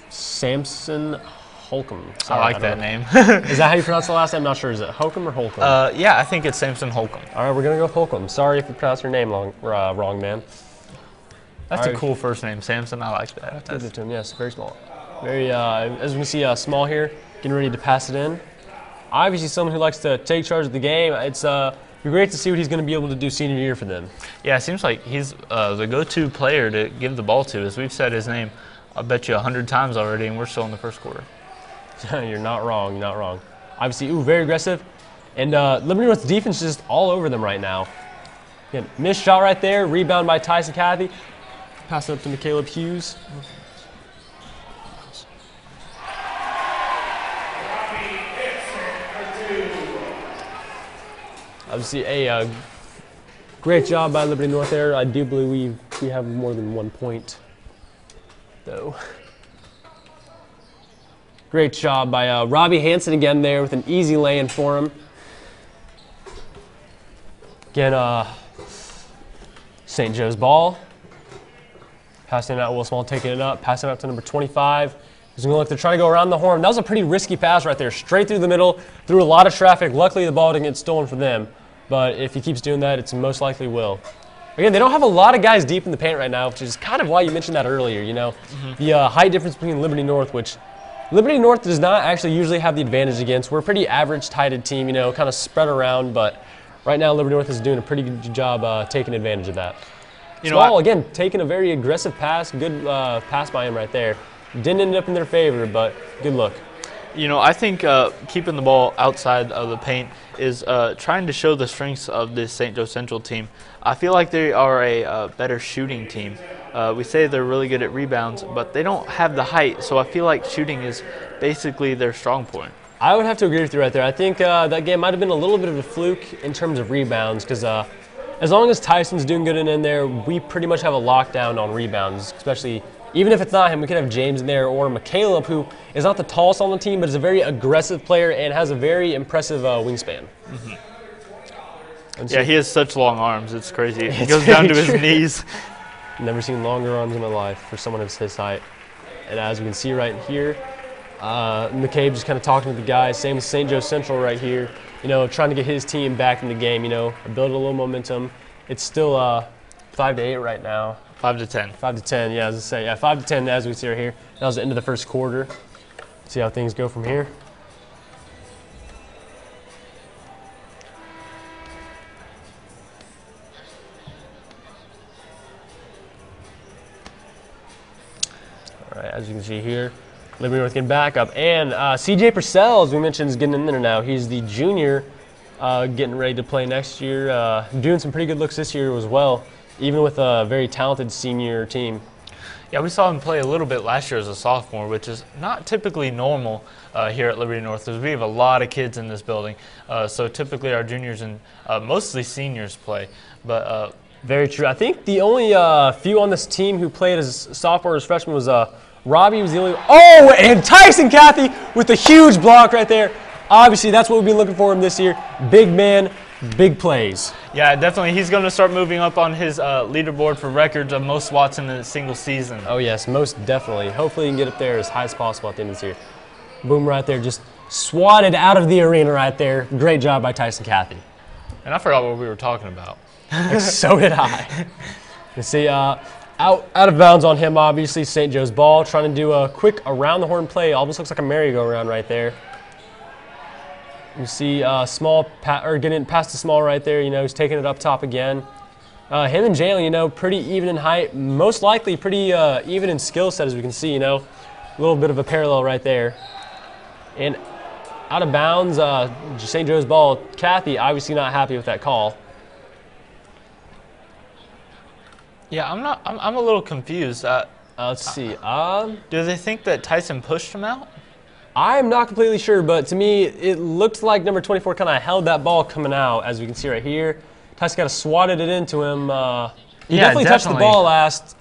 Samson Holcomb. Sorry, I like that name. Is that how you pronounce the last name? I'm not sure. Is it Holcomb or Holcomb? Yeah, I think it's Samson Holcomb. All right, we're going to go with Holcomb. Sorry if you pronounced your name wrong, man. That's a cool first name, Samson. I like that. Give it to him. Yes, very small. Very, as we can see, small here, getting ready to pass it in. Obviously, someone who likes to take charge of the game. It's be great to see what he's going to be able to do senior year for them. Yeah, it seems like he's the go-to player to give the ball to. As we've said his name, I bet you 100 times already, and we're still in the first quarter. You're not wrong. You're not wrong. Obviously, very aggressive. And Liberty North's defense is just all over them right now. Again, missed shot right there. Rebound by Tyson Cathy. Pass it up to McCaleb Hughes. Obviously, a great job by Liberty North there. I do believe we have more than 1 point, though. Great job by Robbie Hansen again there with an easy lay-in for him. Again, St. Joe's ball. Passing it out, Will Small taking it up, passing it out to number 25. He's going to look to try to go around the horn. That was a pretty risky pass right there, straight through the middle, through a lot of traffic. Luckily, the ball didn't get stolen for them. But if he keeps doing that, it's most likely will. Again, they don't have a lot of guys deep in the paint right now, which is kind of why you mentioned that earlier, you know. The height difference between Liberty North, which Liberty North does not actually usually have the advantage against. We're a pretty average tighted team, you know, kind of spread around, but right now Liberty North is doing a pretty good job taking advantage of that. Small, again, taking a very aggressive pass, good pass by him right there. Didn't end up in their favor, but good look. You know, I think keeping the ball outside of the paint is trying to show the strengths of this St. Joe Central team. I feel like they are a better shooting team. We say they're really good at rebounds, but they don't have the height, so I feel like shooting is basically their strong point. I would have to agree with you right there. I think that game might have been a little bit of a fluke in terms of rebounds because as long as Tyson's doing good in there, we pretty much have a lockdown on rebounds, especially even if it's not him, we could have James in there or McCaleb, who is not the tallest on the team, but is a very aggressive player and has a very impressive wingspan. Yeah, he has such long arms. It's crazy. He goes down to his knees. Never seen longer arms in my life for someone of his height. And as we can see right here, McCabe just kind of talking to the guys. Same as St. Joe Central right here. You know, trying to get his team back in the game, you know, build a little momentum. It's still 5-8 right now. 5 to 10. 5 to 10, yeah, as I say. Yeah, 5 to 10 as we see right here. That was the end of the first quarter. See how things go from here. All right, as you can see here, Liberty North getting back up. And CJ Purcell, as we mentioned, is getting in there now. He's the junior getting ready to play next year. Doing some pretty good looks this year as well, even with a very talented senior team. Yeah, we saw him play a little bit last year as a sophomore, which is not typically normal here at Liberty North because we have a lot of kids in this building. So typically our juniors and mostly seniors play. But very true. I think the only few on this team who played as sophomore or as freshman was Robbie was the only. Oh, and Tyson Cathy with a huge block right there. Obviously, that's what we've been looking for him this year. Big man, big plays. Yeah, definitely. He's going to start moving up on his leaderboard for records of most swats in a single season. Oh, yes, most definitely. Hopefully he can get up there as high as possible at the end of this year. Boom right there, just swatted out of the arena right there. Great job by Tyson Cathy. And I forgot what we were talking about. So did I. You see, out of bounds on him, obviously, St. Joe's ball. Trying to do a quick around-the-horn play. Almost looks like a merry-go-round right there. You see Small, getting past the Small right there. You know, he's taking it up top again. Him and Jalen, you know, pretty even in height. Most likely pretty even in skill set, as we can see, you know. A little bit of a parallel right there. And out of bounds, St. Joe's ball. Cathy obviously not happy with that call. Yeah, I'm a little confused. Let's see. Do they think that Tyson pushed him out? I'm not completely sure, but to me, it looked like number 24 kind of held that ball coming out, as we can see right here. Tyson kind of swatted it into him. He definitely touched the ball last,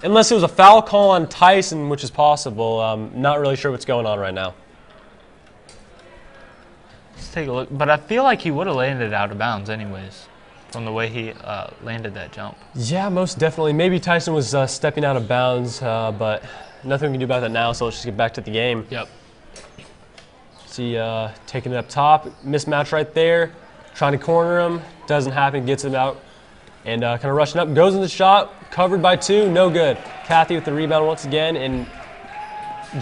unless it was a foul call on Tyson, which is possible. Not really sure what's going on right now. Let's take a look. But I feel like he would have landed out of bounds anyways, from the way he landed that jump. Yeah, most definitely. Maybe Tyson was stepping out of bounds, but nothing we can do about that now, so let's just get back to the game. Yep. See, taking it up top, mismatch right there, trying to corner him, doesn't happen, gets him out, and kind of rushing up, goes in the shot, covered by 2, no good. Kathy with the rebound once again, and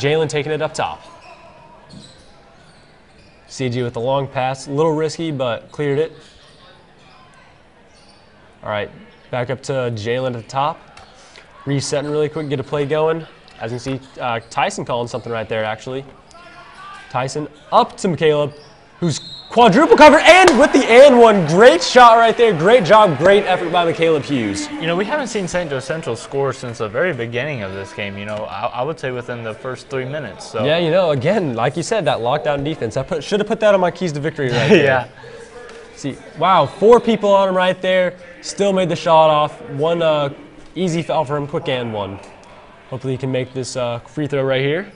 Jalen taking it up top. CG with the long pass, a little risky, but cleared it. All right, back up to Jalen at the top. Resetting really quick, get a play going. As you can see, Tyson calling something right there, actually. Tyson up to McCaleb, who's quadruple cover, and with the and one. Great shot right there. Great job, great effort by McCaleb Hughes. You know, we haven't seen St. Joe Central score since the very beginning of this game. You know, I would say within the first 3 minutes. So. Yeah, you know, again, like you said, that lockdown defense. I should have put that on my keys to victory right there. Yeah. See, wow, 4 people on him right there. Still made the shot off. One easy foul for him, quick and one. Hopefully he can make this free throw right here.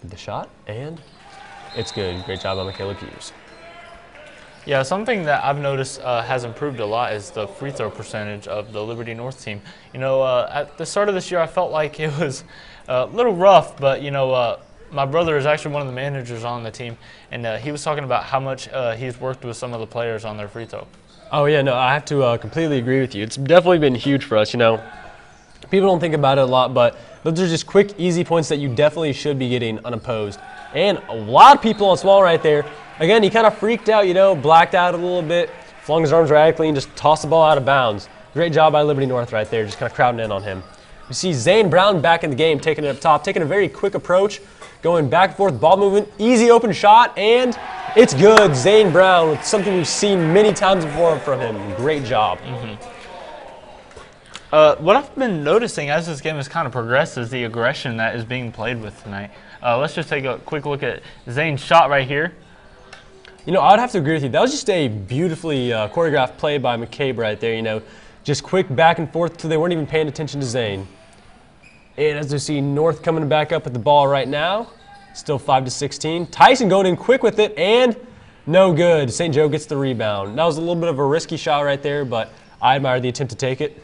The shot, and it's good. Great job by McCaleb Hughes. Yeah, something that I've noticed has improved a lot is the free throw percentage of the Liberty North team. You know, at the start of this year, I felt like it was a little rough, but, you know, my brother is actually one of the managers on the team, and he was talking about how much he's worked with some of the players on their free throw. Oh, yeah, no, I have to completely agree with you. It's definitely been huge for us, you know. People don't think about it a lot, but those are just quick, easy points that you definitely should be getting unopposed. And a lot of people on small right there. Again, he kind of freaked out, you know, blacked out a little bit, flung his arms radically, and just tossed the ball out of bounds. Great job by Liberty North right there, just kind of crowding in on him. We see Zane Brown back in the game, taking it up top, taking a very quick approach, going back and forth, ball movement, easy open shot, and it's good. Zane Brown with something we've seen many times before from him. Great job. What I've been noticing as this game has kind of progressed is the aggression that is being played with tonight. Let's just take a quick look at Zane's shot right here. You know, I would have to agree with you. That was just a beautifully choreographed play by McCabe right there, you know. Just quick back and forth till they weren't even paying attention to Zane. And as we see North coming back up with the ball right now, still 5-16. Tyson going in quick with it, and no good. St. Joe gets the rebound. That was a little bit of a risky shot right there, but I admire the attempt to take it.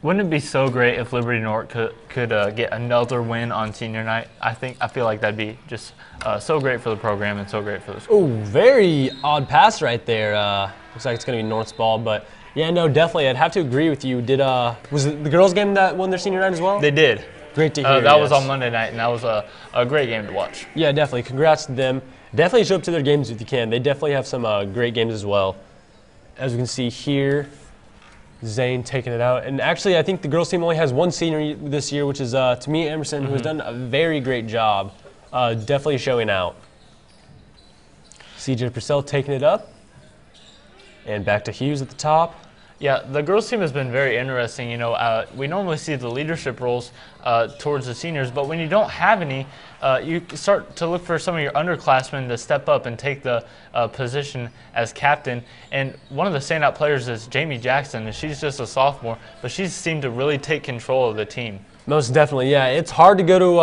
Wouldn't it be so great if Liberty North could get another win on senior night? I feel like that'd be just so great for the program and so great for the school. Oh, very odd pass right there. Looks like it's going to be North's ball, but yeah, no, definitely. I'd have to agree with you. Was it the girls' game that won their senior night as well? They did. Great to hear. That was on Monday night, and that was a great game to watch. Yeah, definitely. Congrats to them. Definitely show up to their games if you can. They definitely have some great games as well. As we can see here, Zane taking it out. And actually, I think the girls' team only has one senior this year, which is Tamia Emerson, who has done a very great job. Definitely showing out. CJ Purcell taking it up. And back to Hughes at the top. Yeah, the girls' team has been very interesting. You know, we normally see the leadership roles towards the seniors, but when you don't have any, you start to look for some of your underclassmen to step up and take the position as captain. And one of the standout players is Jamie Jackson, and she's just a sophomore, but she's seemed to really take control of the team. Most definitely, yeah. It's hard to go to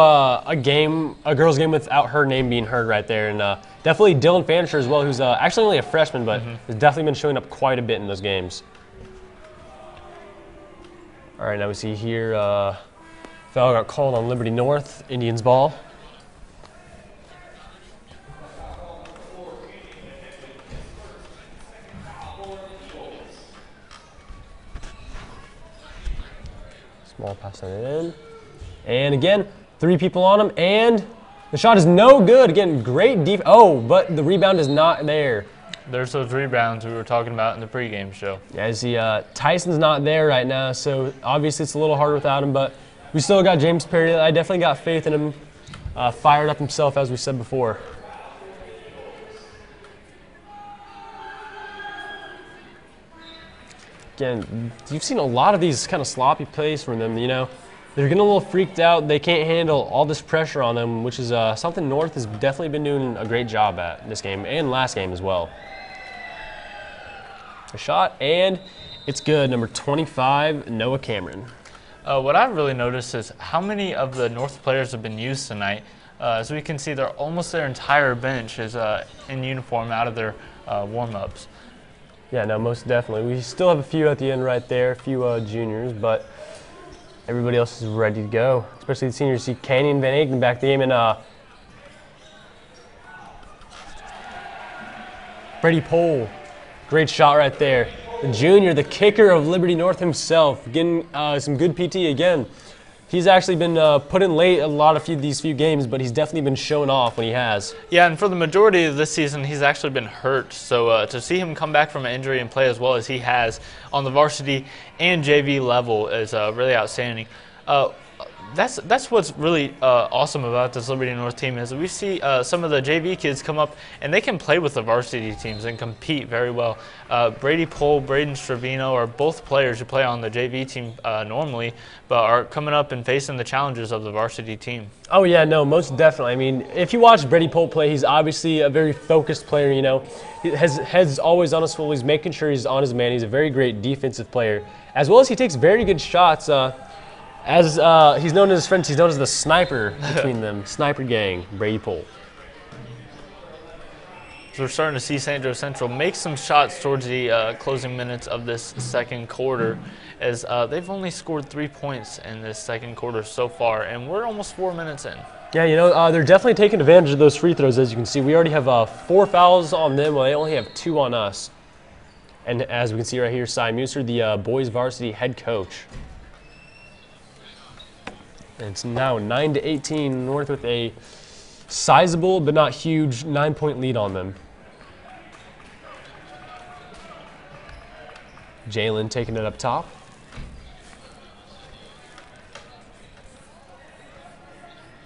a girls' game without her name being heard right there. And definitely Dylan Fansher as well, who's actually only a freshman, but has definitely been showing up quite a bit in those games. All right, now we see here foul got called on Liberty North, Indians ball. Small pass on it in. And again, 3 people on him, and the shot is no good. Again, great defense. Oh, but the rebound is not there. There's those rebounds we were talking about in the pregame show. Yeah, I see Tyson's not there right now, so obviously it's a little harder without him, but we still got James Perry. I definitely got faith in him. Fired up himself, as we said before. Again, you've seen a lot of these kind of sloppy plays from them, you know. They're getting a little freaked out. They can't handle all this pressure on them, which is something North has definitely been doing a great job at this game and last game as well. A shot, and it's good. Number 25, Noah Cameron. What I've really noticed is how many of the North players have been used tonight. As we can see, almost their entire bench is in uniform out of their warm-ups. Yeah, no, most definitely. We still have a few at the end right there, a few juniors, but everybody else is ready to go, especially the seniors. See Canyon Van Aken back the game, and Brady Pohl, great shot right there. The junior, the kicker of Liberty North himself, getting some good PT again. He's actually been put in late a lot of these few games, but he's definitely been showing off when he has. Yeah, and for the majority of this season, he's actually been hurt. So to see him come back from an injury and play as well as he has on the varsity and JV level is really outstanding. That's what's really awesome about this Liberty North team is we see some of the JV kids come up and they can play with the varsity teams and compete very well. Brady Pohl, Braden Stravino are both players who play on the JV team normally, but are coming up and facing the challenges of the varsity team. Oh yeah, no, most definitely. I mean, if you watch Brady Pohl play, he's obviously a very focused player. You know, his head's always on his full. He's making sure he's on his man. He's a very great defensive player, as well as he takes very good shots. As he's known as his friends, he's known as the sniper between them. Sniper gang, Brady Pohl. So we're starting to see St. Joe Central make some shots towards the closing minutes of this second quarter, as they've only scored 3 points in this second quarter so far, and we're almost 4 minutes in. Yeah, you know, they're definitely taking advantage of those free throws. As you can see, we already have 4 fouls on them, while they only have 2 on us. And as we can see right here, Cy Muser, the boys varsity head coach. And it's now 9-18, North with a sizable but not huge 9-point lead on them. Jalen taking it up top.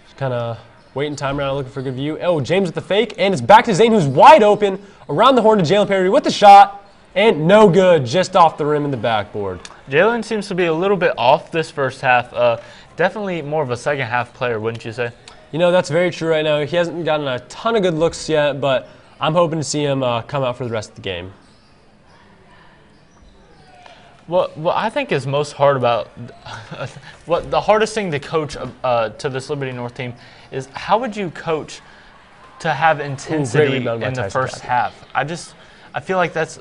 Just kind of waiting time around, looking for a good view. Oh, James with the fake, and it's back to Zane, who's wide open. Around the horn to Jalen Perry with the shot, and no good, just off the rim in the backboard. Jalen seems to be a little bit off this first half. Definitely more of a second half player, wouldn't you say? You know, that's very true right now. He hasn't gotten a ton of good looks yet, but I'm hoping to see him come out for the rest of the game. What I think is most hard about what the hardest thing to coach to this Liberty North team is how would you coach to have intensity in the first half? I feel like that's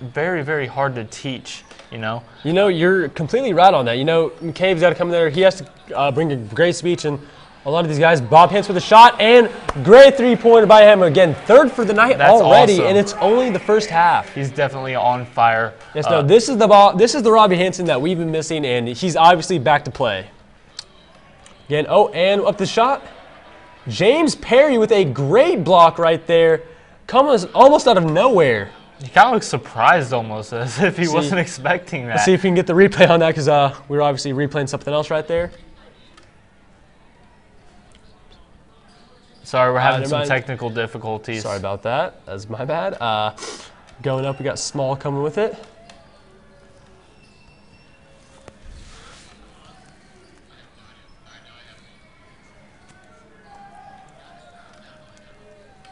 very, very hard to teach. You know, you're completely right on that. You know, McCabe's got to come there. He has to bring a great speech, and a lot of these guys. Bob Hintz with a shot, and great three-pointer by him. Again, third for the night already, awesome. And it's only the first half. He's definitely on fire. Yes, no, this is the ball. This is the Robbie Hanson that we've been missing, and he's obviously back to play. Again, and up the shot. James Perry with a great block right there, comes almost out of nowhere. He kind of looks surprised almost, as if he wasn't expecting that. Let's see if we can get the replay on that, because we were obviously replaying something else right there. Sorry, we're having some technical difficulties. Sorry about that. That's my bad. Going up, we got Small coming with it.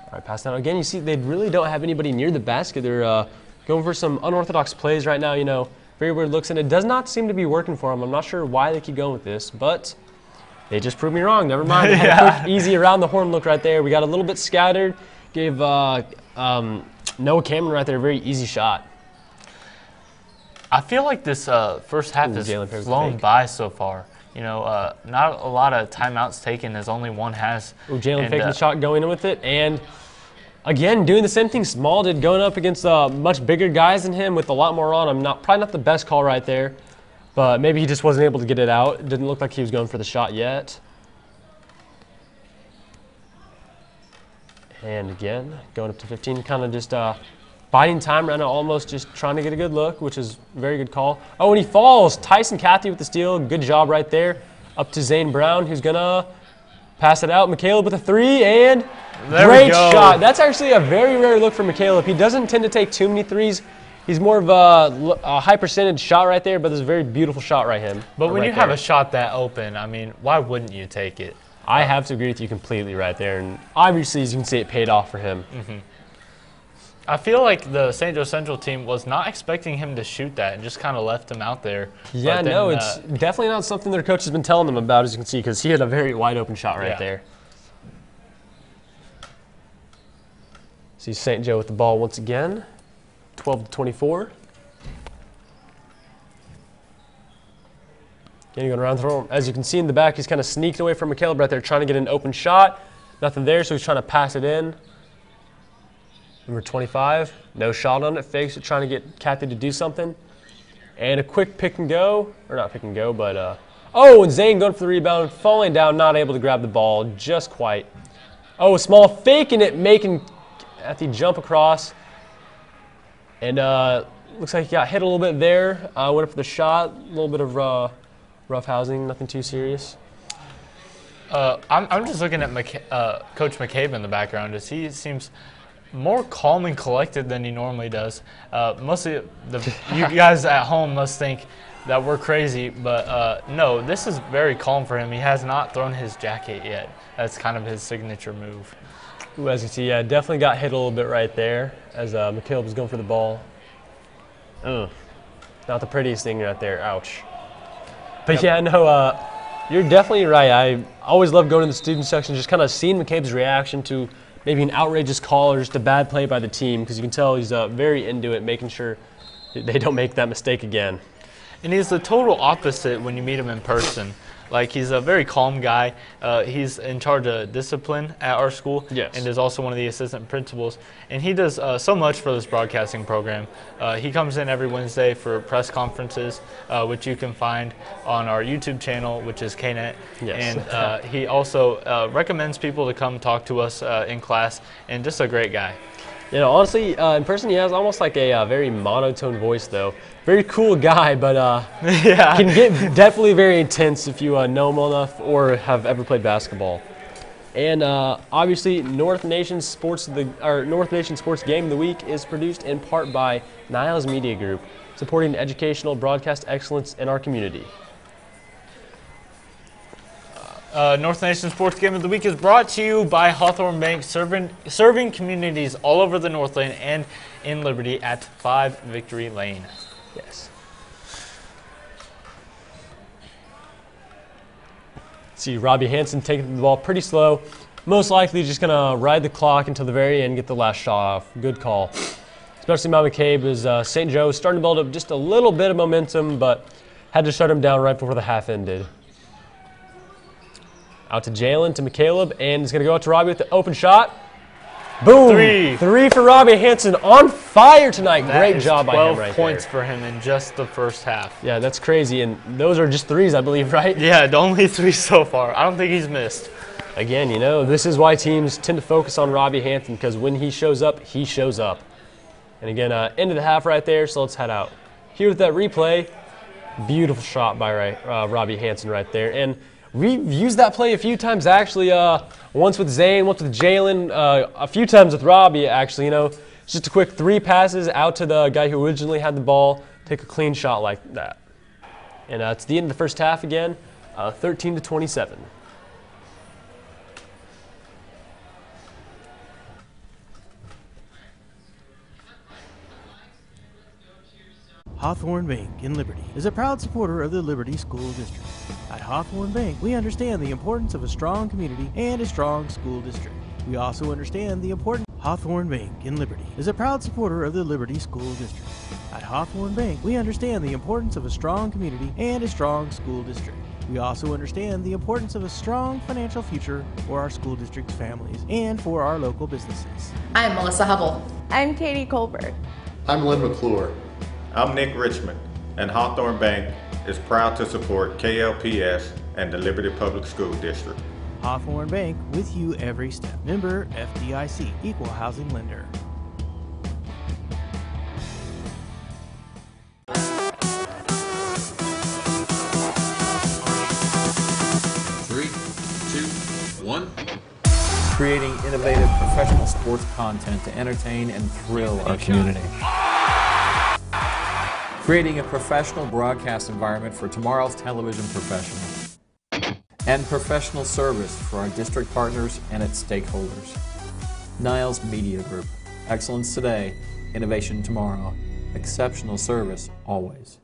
All right, pass down. Again, you see they really don't have anybody near the basket. They're going for some unorthodox plays right now, you know, very weird looks, and it does not seem to be working for them. I'm not sure why they keep going with this, but they just proved me wrong. Never mind. They had a quick, easy around the horn look right there. We got a little bit scattered. Gave Noah Cameron right there a very easy shot. I feel like this first half has flown by so far. You know, not a lot of timeouts taken, as only one has. Jalen faking the shot, going in with it, and again doing the same thing Small did, going up against much bigger guys than him with a lot more on him. Probably not the best call right there, but maybe he just wasn't able to get it out. It didn't look like he was going for the shot yet. And again, going up to 15, kind of just biding time right now, almost just trying to get a good look, which is a very good call. Oh, and he falls. Tyson Cathy with the steal. Good job right there. Up to Zane Brown, who's going to pass it out. McCaleb with a three, and great shot. That's actually a very rare look for McCaleb. He doesn't tend to take too many threes. He's more of a high percentage shot right there, but there's a very beautiful shot right him. But when you have a shot that open, I mean, why wouldn't you take it? I have to agree with you completely right there, and obviously, as you can see, it paid off for him. Mm-hmm. I feel like the St. Joe Central team was not expecting him to shoot that and just kind of left him out there. Yeah, then, no, it's definitely not something their coach has been telling them about, as you can see, because he had a very wide open shot right there. See St. Joe with the ball once again, 12-24. Again, going around the horn. As you can see in the back, he's kind of sneaked away from McCaleb right there, trying to get an open shot. Nothing there, so he's trying to pass it in. Number 25, no shot on it, fakes it, trying to get Kathy to do something. And a quick pick and go, or not pick and go, but, oh, and Zane going for the rebound, falling down, not able to grab the ball, just quite. Oh, Small faking it, making Kathy jump across. And looks like he got hit a little bit there, went up for the shot, a little bit of rough housing, nothing too serious. I'm just looking at Coach McCabe in the background. As he seems more calm and collected than he normally does. Mostly, you guys at home must think that we're crazy, but no, this is very calm for him. He has not thrown his jacket yet. That's kind of his signature move. Ooh, as you see, yeah, definitely got hit a little bit right there as McCabe was going for the ball. Ugh. Not the prettiest thing right there. Ouch. But yeah, no, you're definitely right. I always love going to the student section, just kind of seeing McCabe's reaction to maybe an outrageous call or just a bad play by the team, because you can tell he's very into it, making sure they don't make that mistake again. And he's the total opposite when you meet him in person. Like, he's a very calm guy. He's in charge of discipline at our school, yes, and is also one of the assistant principals. And he does so much for this broadcasting program. He comes in every Wednesday for press conferences, which you can find on our YouTube channel, which is KNET. Yes. And he also recommends people to come talk to us in class, and just a great guy. You know, honestly, in person he has almost like a very monotone voice, though. Very cool guy, but yeah, can get definitely very intense if you know him well enough or have ever played basketball. And obviously, North Nation Sports Game of the Week is produced in part by Niles Media Group, supporting educational broadcast excellence in our community. North Nation Sports Game of the Week is brought to you by Hawthorne Bank, serving communities all over the Northland and in Liberty at 5 Victory Lane. Yes. See Robbie Hanson taking the ball pretty slow. Most likely just going to ride the clock until the very end, get the last shot off. Good call. Especially Mount McCabe as St. Joe starting to build up just a little bit of momentum, but had to shut him down right before the half ended. Out to Jalen, to McCaleb, and he's going to go out to Robbie with the open shot. Boom! Three for Robbie Hanson, on fire tonight. Great job by him right there. 12 points for him in just the first half. Yeah, that's crazy, and those are just threes, I believe, right? Yeah, only 3 so far. I don't think he's missed. Again, you know, this is why teams tend to focus on Robbie Hanson, because when he shows up, he shows up. And again, end of the half right there, so let's head out. Here with that replay, beautiful shot by Robbie Hanson right there. And we've used that play a few times, actually. Once with Zane, once with Jalen, a few times with Robbie, actually. You know, just a quick 3 passes out to the guy who originally had the ball, take a clean shot like that. And it's the end of the first half again, 13-27. Hawthorne Bank in Liberty is a proud supporter of the Liberty School District. At Hawthorne Bank, we understand the importance of a strong community and a strong school district. We also understand the importance. Hawthorne Bank in Liberty is a proud supporter of the Liberty School District. At Hawthorne Bank, we understand the importance of a strong community and a strong school district. We also understand the importance of a strong financial future for our school district's families and for our local businesses. I'm Melissa Hubble. I'm Katie Colbert. I'm Lynn McClure. I'm Nick Richmond, and Hawthorne Bank is proud to support KLPS and the Liberty Public School District. Hawthorne Bank, with you every step. Member FDIC, Equal Housing Lender. Three, two, one. Creating innovative professional sports content to entertain and thrill our community. Creating a professional broadcast environment for tomorrow's television professionals. And professional service for our district partners and its stakeholders. Niles Media Group. Excellence today, innovation tomorrow. Exceptional service always.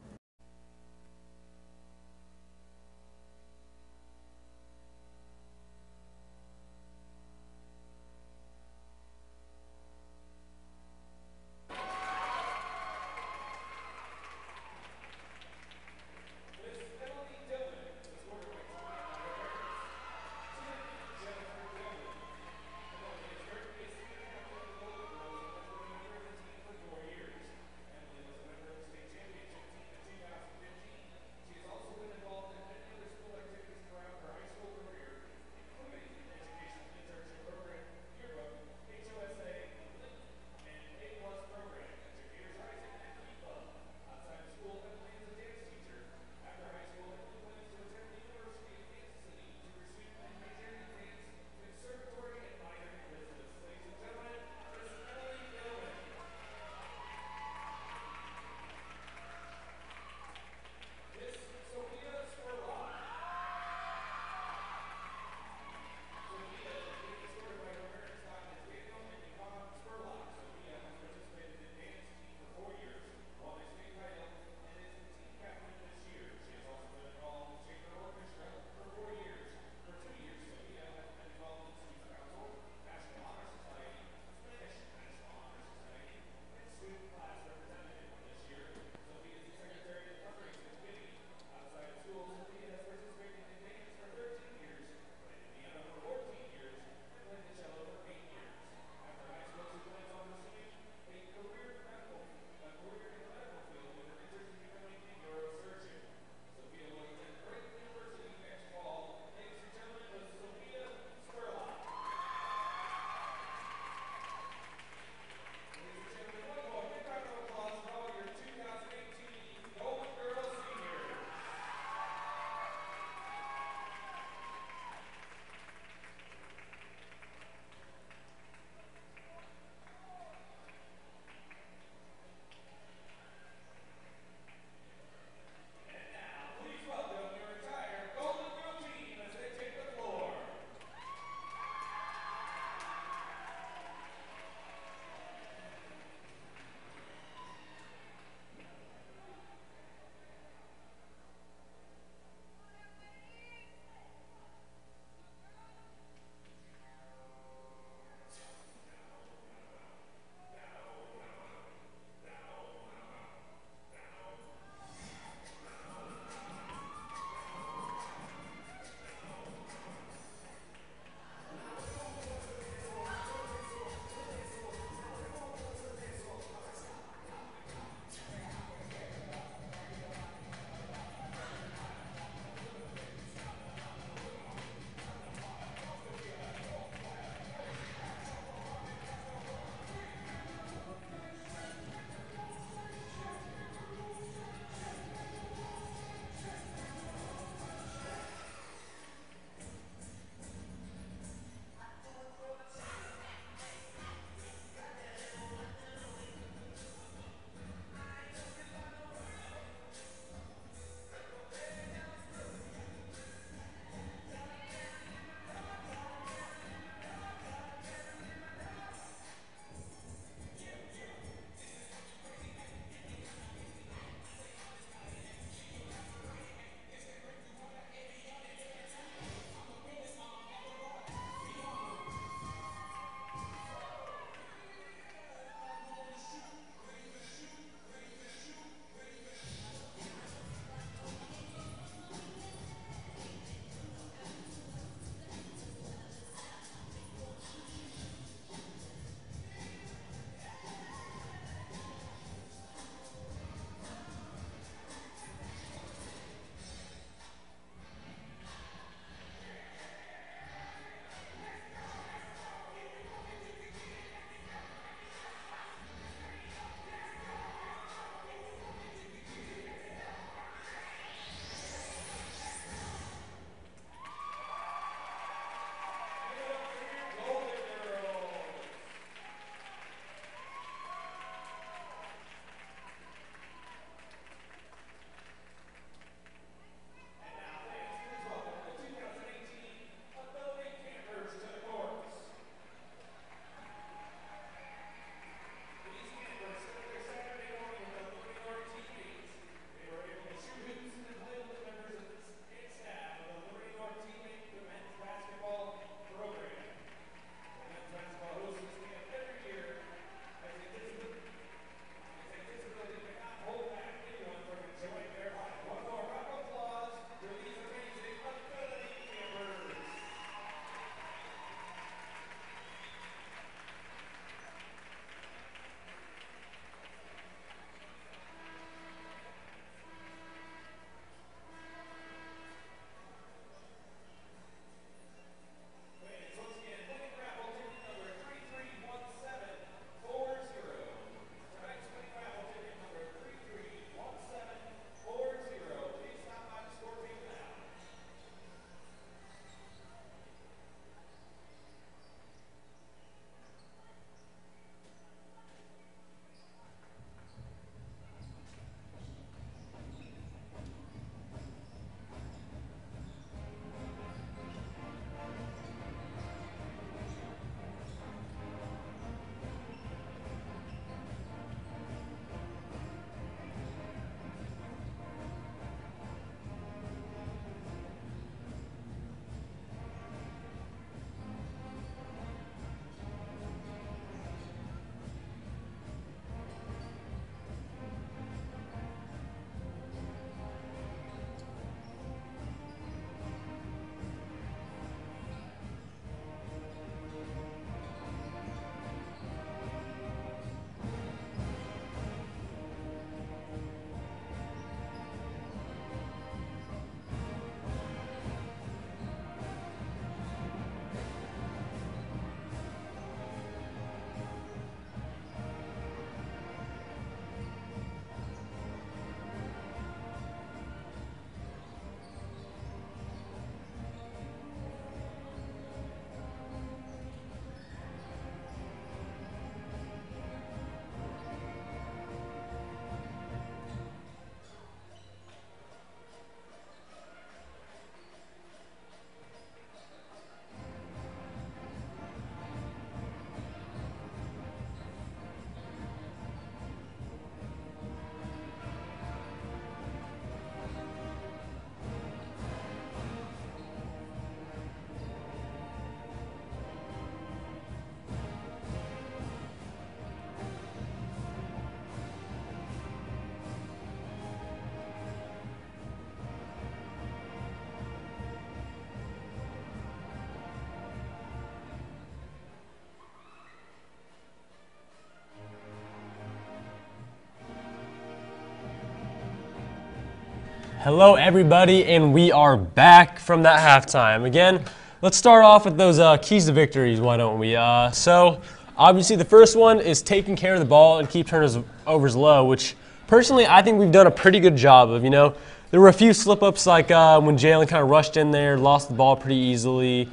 Hello, everybody, and we are back from that halftime. Again, let's start off with those keys to victories, why don't we? So, obviously, the first one is taking care of the ball and keep turnovers low, which, personally, I think we've done a pretty good job of, There were a few slip-ups, like when Jalen kind of rushed in there, lost the ball pretty easily.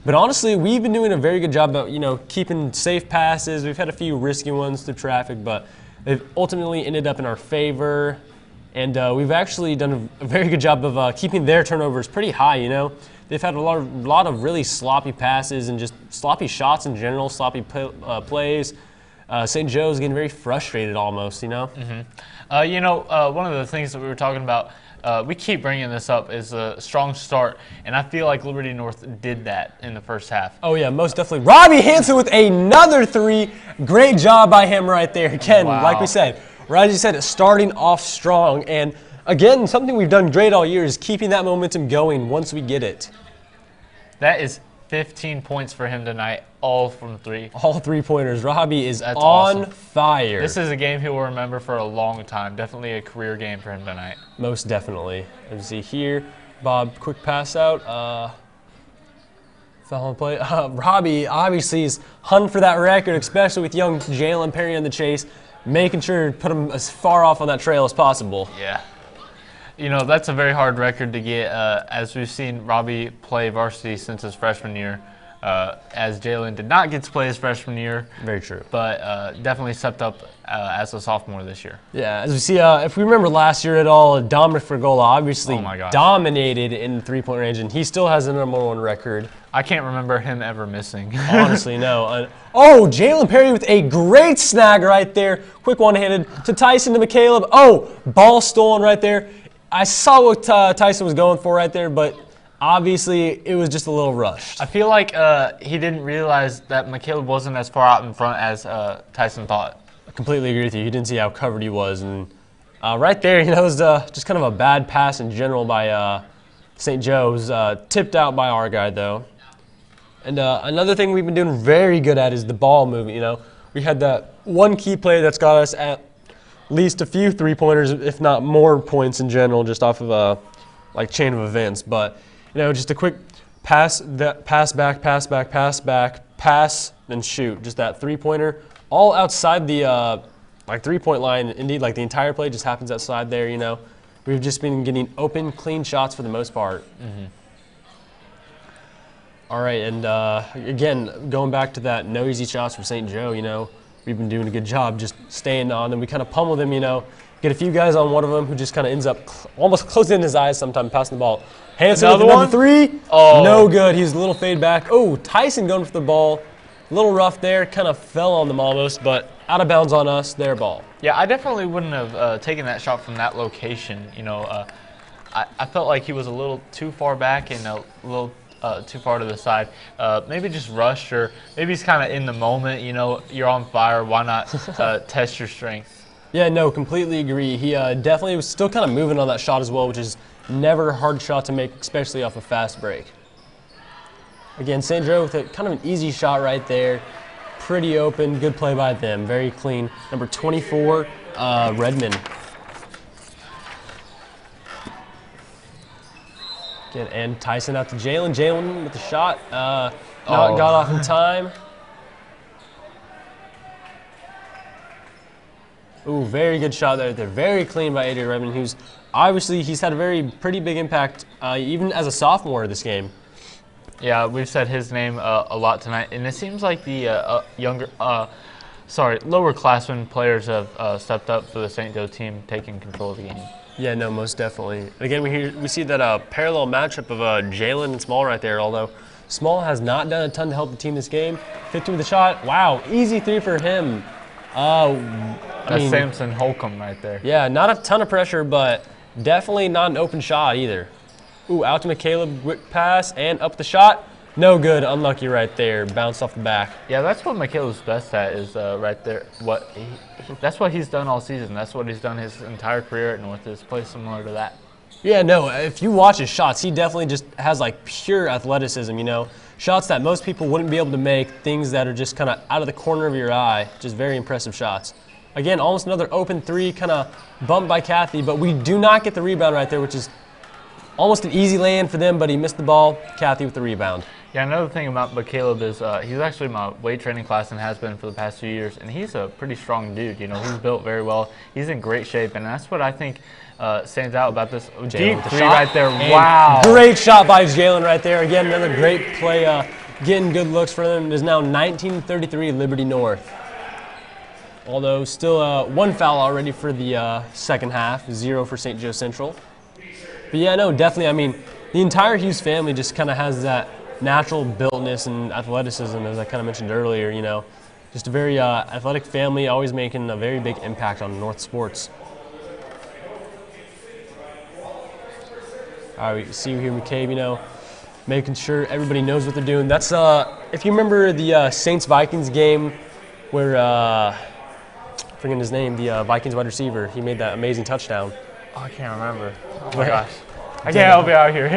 But honestly, we've been doing a very good job of, keeping safe passes. We've had a few risky ones through traffic, but they've ultimately ended up in our favor. And we've actually done a very good job of keeping their turnovers pretty high, They've had a lot of really sloppy passes and just sloppy shots in general, sloppy plays. St. Joe's getting very frustrated almost, Mm-hmm. One of the things that we were talking about, we keep bringing this up, is a strong start, and I feel like Liberty North did that in the first half. Oh, yeah, most definitely. Robbie Hansen with another three. Great job by him right there. Again, like we said, Raji said, starting off strong. And again, something we've done great all year is keeping that momentum going once we get it. That is 15 points for him tonight, all from three. All three-pointers. Robbie is on awesome. fire. This is a game he will remember for a long time. Definitely a career game for him tonight. Most definitely. As you see here, Bob, quick pass out. Foul on play. Robbie obviously is hunting for that record, especially with young Jalen Perry on the chase, making sure to put him as far off on that trail as possible. Yeah. That's a very hard record to get, as we've seen Robbie play varsity since his freshman year, as Jalen did not get to play his freshman year. Very true. But definitely stepped up as a sophomore this year. Yeah, as we see, if we remember last year at all, Dominic Frigola obviously dominated in the three-point range, and he still has the #1 record. I can't remember him ever missing. Honestly, no. Jalen Perry with a great snag right there. Quick one-handed to Tyson to McCaleb. Ball stolen right there. I saw what Tyson was going for right there, but obviously it was just a little rushed. I feel like he didn't realize that McCaleb wasn't as far out in front as Tyson thought. I completely agree with you. He didn't see how covered he was. And right there, it was just kind of a bad pass in general by St. Joe's. Tipped out by our guy, though. And another thing we've been doing very good at is the ball movement, We had that one key play that's got us at least a few three-pointers, if not more points in general, just off of a chain of events. But, just a quick pass back, pass, then shoot. Just that three-pointer, all outside the three-point line. Indeed, the entire play just happens outside there, We've just been getting open, clean shots for the most part. Mm-hmm. All right, and again, going back to that no easy shots for St. Joe, we've been doing a good job just staying on them. We kind of pummel them, get a few guys on one of them who just kind of ends up almost closing his eyes sometimes, passing the ball. Hansen with number three. No good. He's a little fade back. Tyson going for the ball. A little rough there. Kind of fell on them almost, but out of bounds on us. Their ball. Yeah, I definitely wouldn't have taken that shot from that location. I felt like he was a little too far back and a little too far to the side. Maybe just rushed, or maybe he's kind of in the moment. You're on fire. Why not test your strength? Yeah, no, completely agree. He definitely was still kind of moving on that shot as well, which is never a hard shot to make, especially off a fast break. Again, St. Joe with kind of an easy shot right there. Pretty open. Good play by them. Very clean. Number 24, Redmond. And Tyson out to Jalen. Jalen with the shot. Got off in time. Very good shot there. They're very clean by Adrian Redmond, who's obviously he's had a pretty big impact even as a sophomore this game. Yeah, we've said his name a lot tonight, and it seems like the lower classmen players have stepped up for the St. Joe team, taking control of the game. Yeah, no, most definitely. Again, we see that parallel matchup of Jalen and Small right there, although Small has not done a ton to help the team this game. 15 with the shot. Wow, easy three for him. That's Samson Holcomb right there. Yeah, not a ton of pressure, but definitely not an open shot either. Out to McCaleb, quick pass, and up the shot. No good, unlucky right there. Bounced off the back. Yeah, that's what McCaleb's best at is right there. That's what he's done all season. That's what he's done his entire career at North, is play similar to that. Yeah, no, if you watch his shots, he definitely just has pure athleticism, Shots that most people wouldn't be able to make, things that are just kind of out of the corner of your eye. Just very impressive shots. Again, almost another open three, kind of bumped by Kathy, but we do not get the rebound right there, which is almost an easy lay-in for them, but he missed the ball. Kathy with the rebound. Yeah, another thing about Caleb is he's actually in my weight training class and has been for the past 2 years, and he's a pretty strong dude. You know, he's built very well. He's in great shape, and that's what I think stands out about this deep three right there. Wow. Great shot by Jalen right there. Again, another great play, getting good looks for them. It is now 19-33 Liberty North. Although still one foul already for the second half, 0 for St. Joe Central. But yeah, no, definitely. I mean, the entire Hughes family just kind of has that natural builtness and athleticism, as I kind of mentioned earlier. You know, just a very athletic family, always making a very big impact on North sports. All right, we see here McCabe, you know, making sure everybody knows what they're doing. That's if you remember the Saints-Vikings game where forgetting his name, the Vikings wide receiver, he made that amazing touchdown. Oh, I can't remember. Oh my gosh. I can't help you out here.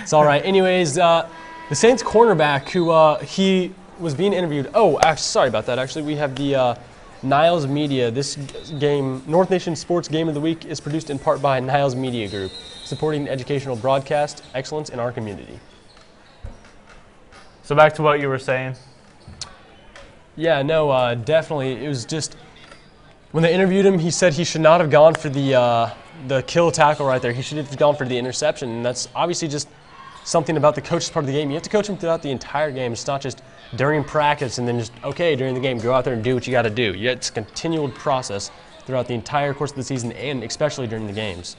It's all right. Anyways, the Saints cornerback who he was being interviewed. Oh, actually, sorry about that. Actually, we have the Niles Media. This game, North Nation Sports Game of the Week, is produced in part by Niles Media Group, supporting educational broadcast excellence in our community. So back to what you were saying. Yeah, no, definitely. It was just when they interviewed him, he said he should not have gone for the kill tackle right there. He should have gone for the interception, and that's obviously just something about the coach's part of the game. You have to coach him throughout the entire game. It's not just during practice and then just, okay, during the game, go out there and do what you got to do. It's a continual process throughout the entire course of the season and especially during the games.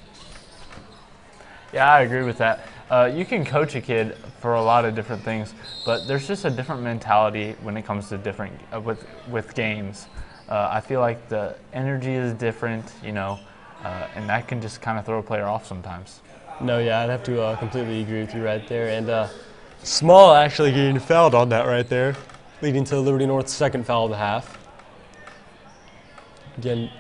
Yeah, I agree with that. You can coach a kid for a lot of different things, but there's just a different mentality when it comes to different with games. I feel like the energy is different, you know, and that can just kind of throw a player off sometimes. No, yeah, I'd have to completely agree with you right there. And Small actually getting fouled on that right there, leading to Liberty North's second foul of the half. Again,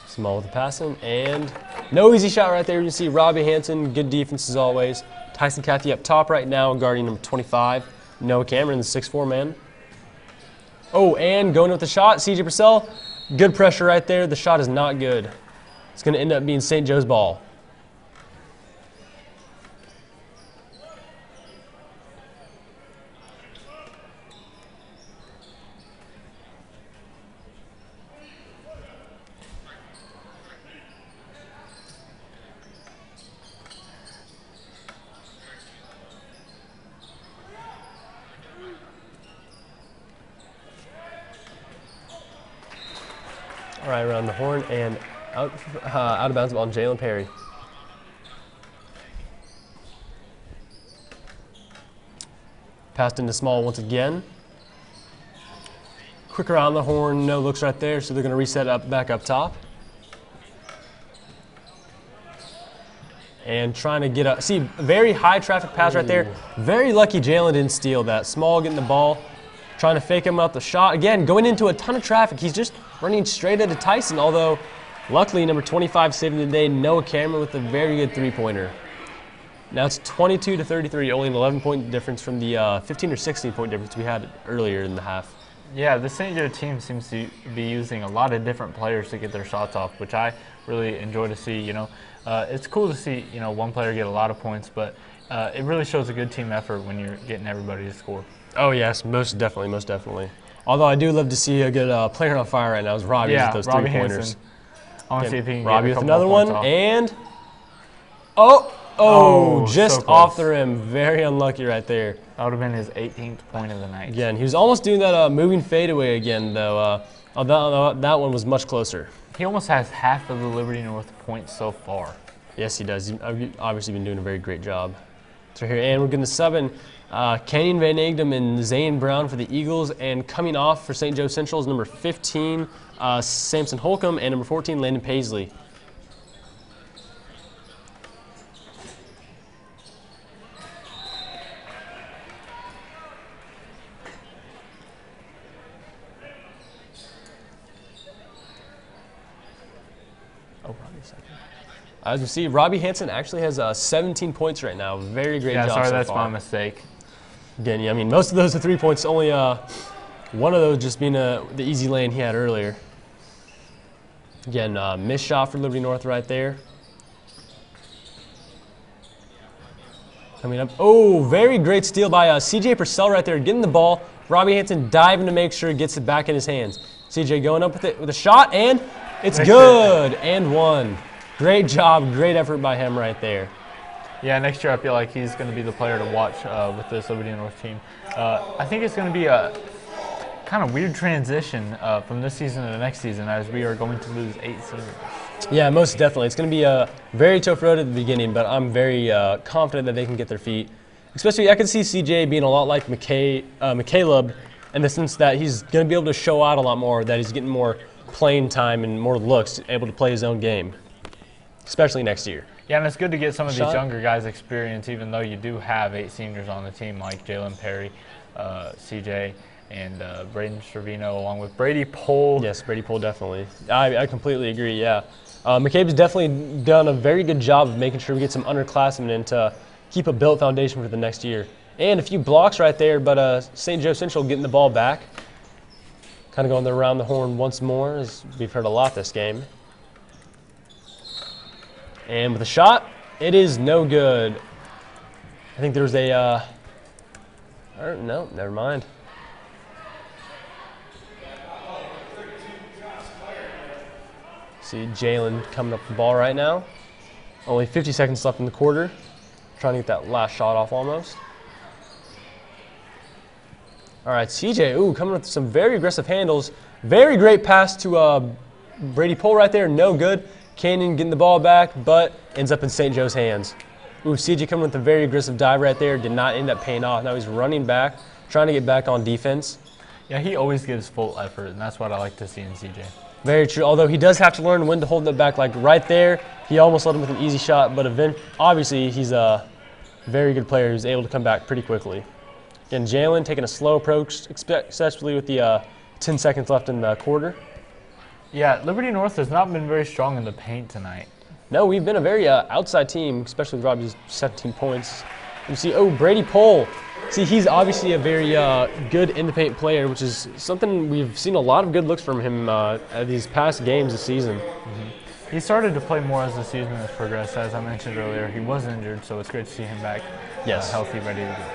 Small with the passing, and no easy shot right there. You can see Robbie Hansen, good defense as always. Tyson Cathy up top right now, guarding number 25. Noah Cameron, the 6'4" man. Oh, and going with the shot, CJ Purcell. Good pressure right there. The shot is not good. It's going to end up being St. Joe's ball. All right, around the horn and out of bounds ball on Jalen Perry. Passed into Small once again. Quick around the horn, no looks right there, so they're going to reset back up top. And trying to get a, see, very high traffic pass right there. Very lucky Jalen didn't steal that. Small getting the ball. Trying to fake him out the shot. Again, going into a ton of traffic. He's just running straight into Tyson, although luckily number 25 saving the day, Noah Cameron with a very good three-pointer. Now it's 22-33, only an 11-point difference from the 15 or 16-point difference we had earlier in the half. Yeah, the St. Joe team seems to be using a lot of different players to get their shots off, which I really enjoy to see. You know, it's cool to see, you know, one player get a lot of points, but it really shows a good team effort when you're getting everybody to score. Oh, yes, most definitely, most definitely. Although I do love to see a good player on fire right now is Robbie with those Robbie three-pointers. I want to see if he can Robbie get a with couple another one, points off. and just so off close. the rim. Very unlucky right there. That would have been his 18th point of the night. Again, he was almost doing that moving fadeaway again, though. That one was much closer. He almost has half of the Liberty North points so far. Yes, he does. He's obviously been doing a very great job. So here, and we're going to sub in Kenyon Van Egdom and Zane Brown for the Eagles, and coming off for St. Joe Central is number 15, Samson Holcomb, and number 14, Landon Paisley. As you see, Robbie Hansen actually has 17 points right now. Very great job so sorry, that's far. my mistake. Again, yeah, I mean, most of those are 3 points. Only One of those just being the easy lane he had earlier. Again, missed shot for Liberty North right there. Coming up. Oh, very great steal by CJ Purcell right there, getting the ball. Robbie Hanson diving to make sure he gets it back in his hands. CJ going up with it with a shot, and it's good. And one. Great job, great effort by him right there. Yeah, next year I feel like he's going to be the player to watch with this Liberty North team. I think it's going to be a kind of weird transition from this season to the next season, as we are going to lose 8 seniors. Yeah, most definitely. It's going to be a very tough road at the beginning, but I'm very confident that they can get their feet. Especially, I can see CJ being a lot like McCaleb in the sense that he's going to be able to show out a lot more, that he's getting more playing time and more looks, able to play his own game, especially next year. Yeah, and it's good to get some of these younger guys experience, even though you do have 8 seniors on the team, like Jalen Perry, CJ, and Braden Stravino, along with Brady Pohl. Yes, Brady Pohl, definitely. I completely agree, yeah. McCabe's definitely done a very good job of making sure we get some underclassmen in to keep a built foundation for the next year. And a few blocks right there, but St. Joe Central getting the ball back. Kind of going around the horn once more, as we've heard a lot this game. And with a shot, it is no good. I think there's a, no, never mind. See Jalen coming up the ball right now. Only 50 seconds left in the quarter. Trying to get that last shot off almost. All right, CJ, coming with some very aggressive handles. Very great pass to Brady Pohl right there, no good. Canyon getting the ball back, but ends up in St. Joe's hands. CJ coming with a very aggressive dive right there, did not end up paying off. Now he's running back, trying to get back on defense. Yeah, he always gives full effort, and that's what I like to see in CJ. Very true, although he does have to learn when to hold that back. Like right there, he almost led him with an easy shot, but obviously he's a very good player who's able to come back pretty quickly. Again, Jalen taking a slow approach, especially with the 10 seconds left in the quarter. Yeah, Liberty North has not been very strong in the paint tonight. No, we've been a very outside team, especially with Robbie's 17 points. You see, Brady Pohl. See, he's obviously a very good in the paint player, which is something we've seen a lot of good looks from him at these past games this season. Mm-hmm. He started to play more as the season has progressed. As I mentioned earlier, he was injured, so it's great to see him back healthy, ready to go.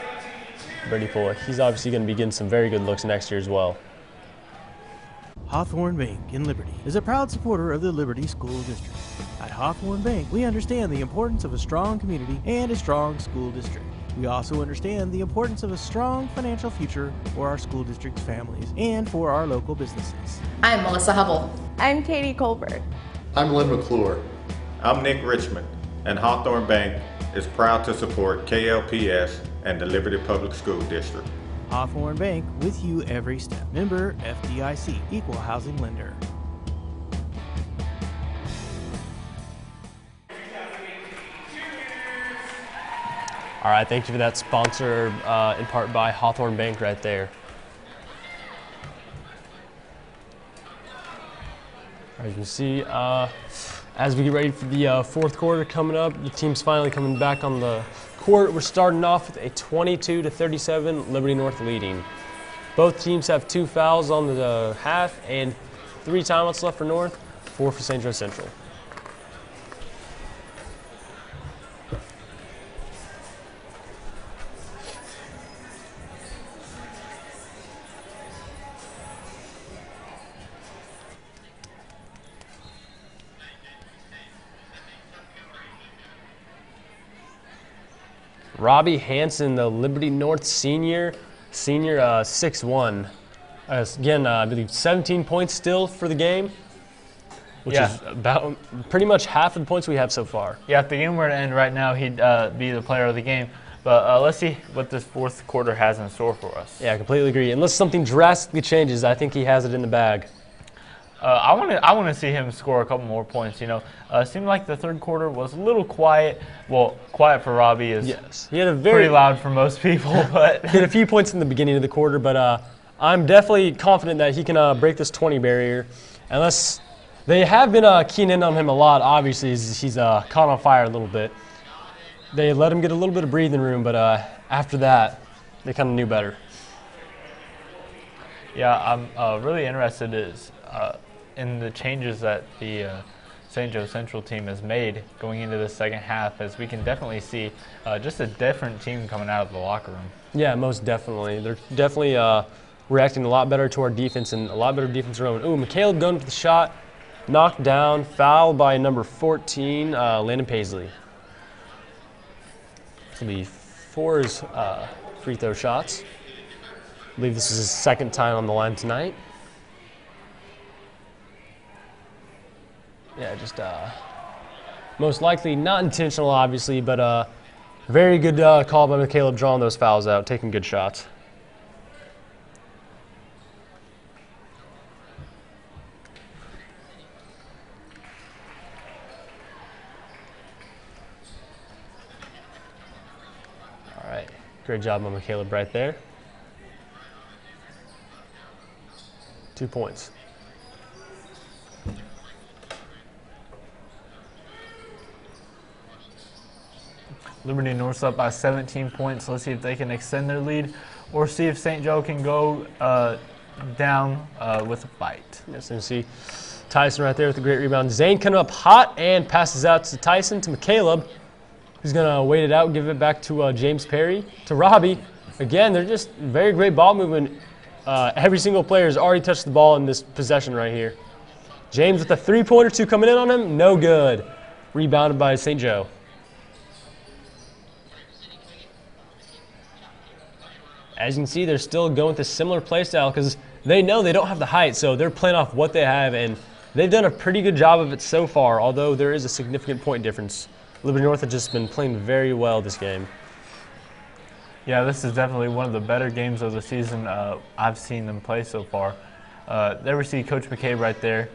Brady Pohl, he's obviously going to be getting some very good looks next year as well. Hawthorne Bank in Liberty is a proud supporter of the Liberty School District. At Hawthorne Bank, we understand the importance of a strong community and a strong school district. We also understand the importance of a strong financial future for our school district's families and for our local businesses. I'm Melissa Hubble. I'm Katie Colbert. I'm Lynn McClure. I'm Nick Richmond, and Hawthorne Bank is proud to support KLPS and the Liberty Public School District. Hawthorne Bank, with you every step. Member FDIC, Equal Housing Lender. All right, thank you for that sponsor in part by Hawthorne Bank right there. As you can see, as we get ready for the fourth quarter coming up, the team's finally coming back on the court. We're starting off with a 22-37 Liberty North leading. Both teams have 2 fouls on the half and 3 timeouts left for North, 4 for St. Joe Central. Robbie Hanson, the Liberty North senior 6'1". Again, I believe 17 points still for the game, which is about pretty much half of the points we have so far. Yeah, if the game were to end right now, he'd be the player of the game. But let's see what this fourth quarter has in store for us. Yeah, I completely agree. Unless something drastically changes, I think he has it in the bag. I want to see him score a couple more points. You know, seemed like the third quarter was a little quiet. Well, quiet for Robbie is he had a pretty loud for most people. But he had a few points in the beginning of the quarter, but I'm definitely confident that he can break this 20 barrier. Unless they have been keying in on him a lot. Obviously, he's caught on fire a little bit. They let him get a little bit of breathing room, but after that, they kind of knew better. Yeah, I'm really interested in the changes that the St. Joe Central team has made going into the second half, as we can definitely see just a different team coming out of the locker room. Yeah, most definitely. They're definitely reacting a lot better to our defense and a lot better defense around. Ooh, McCaleb going for the shot, knocked down, foul by number 14, Landon Paisley. This will be 4 free throw shots. I believe this is his second time on the line tonight. Yeah, just most likely not intentional, obviously, but very good call by McCaleb drawing those fouls out, taking good shots. All right, great job by McCaleb right there. 2 points. Liberty North's up by 17 points. Let's see if they can extend their lead or see if St. Joe can go down with a fight. Yes, and see Tyson right there with a great rebound. Zane coming up hot and passes out to Tyson, to McCaleb, who's going to wait it out, give it back to James Perry, to Robbie. Again, they're just very great ball movement. Every single player has already touched the ball in this possession right here. James with a three-pointer, 2 coming in on him, no good. Rebounded by St. Joe. As you can see, they're still going with a similar play style because they know they don't have the height, so they're playing off what they have, and they've done a pretty good job of it so far, although there is a significant point difference. Liberty North has just been playing very well this game. Yeah, this is definitely one of the better games of the season I've seen them play so far. There we see Coach McCabe right there.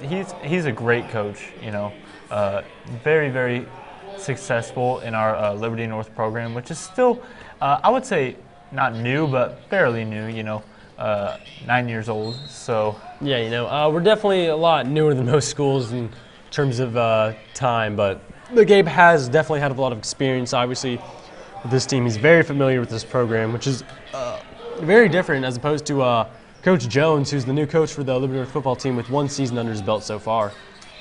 He's a great coach, you know, very, very successful in our Liberty North program, which is still, I would say, not new, but fairly new, you know, 9 years old. So yeah, you know, we're definitely a lot newer than most schools in terms of time, but McCabe has definitely had a lot of experience, obviously, with this team. He's very familiar with this program, which is very different as opposed to Coach Jones, who's the new coach for the Liberty North football team with 1 season under his belt so far.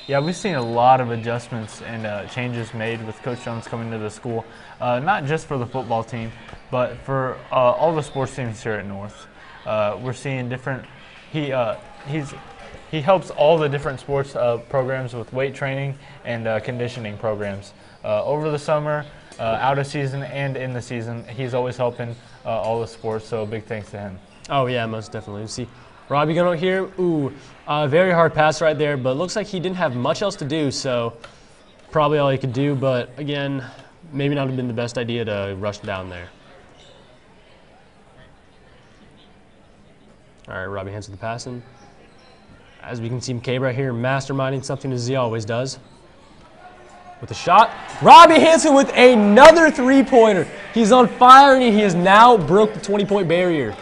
Yeah, we've seen a lot of adjustments and changes made with Coach Jones coming to the school, not just for the football team, but for all the sports teams here at North. We're seeing different. He helps all the different sports programs with weight training and conditioning programs over the summer, out of season, and in the season. He's always helping all the sports. So big thanks to him. Oh yeah, most definitely. You see Robbie going out here. Ooh, very hard pass right there, but it looks like he didn't have much else to do, so probably all he could do, but again, maybe not have been the best idea to rush down there. All right, Robbie hands to the passing. As we can see McCabe right here masterminding something as he always does. With a shot, Robbie Hansen with another three-pointer. He's on fire and he has now broke the 20-point barrier.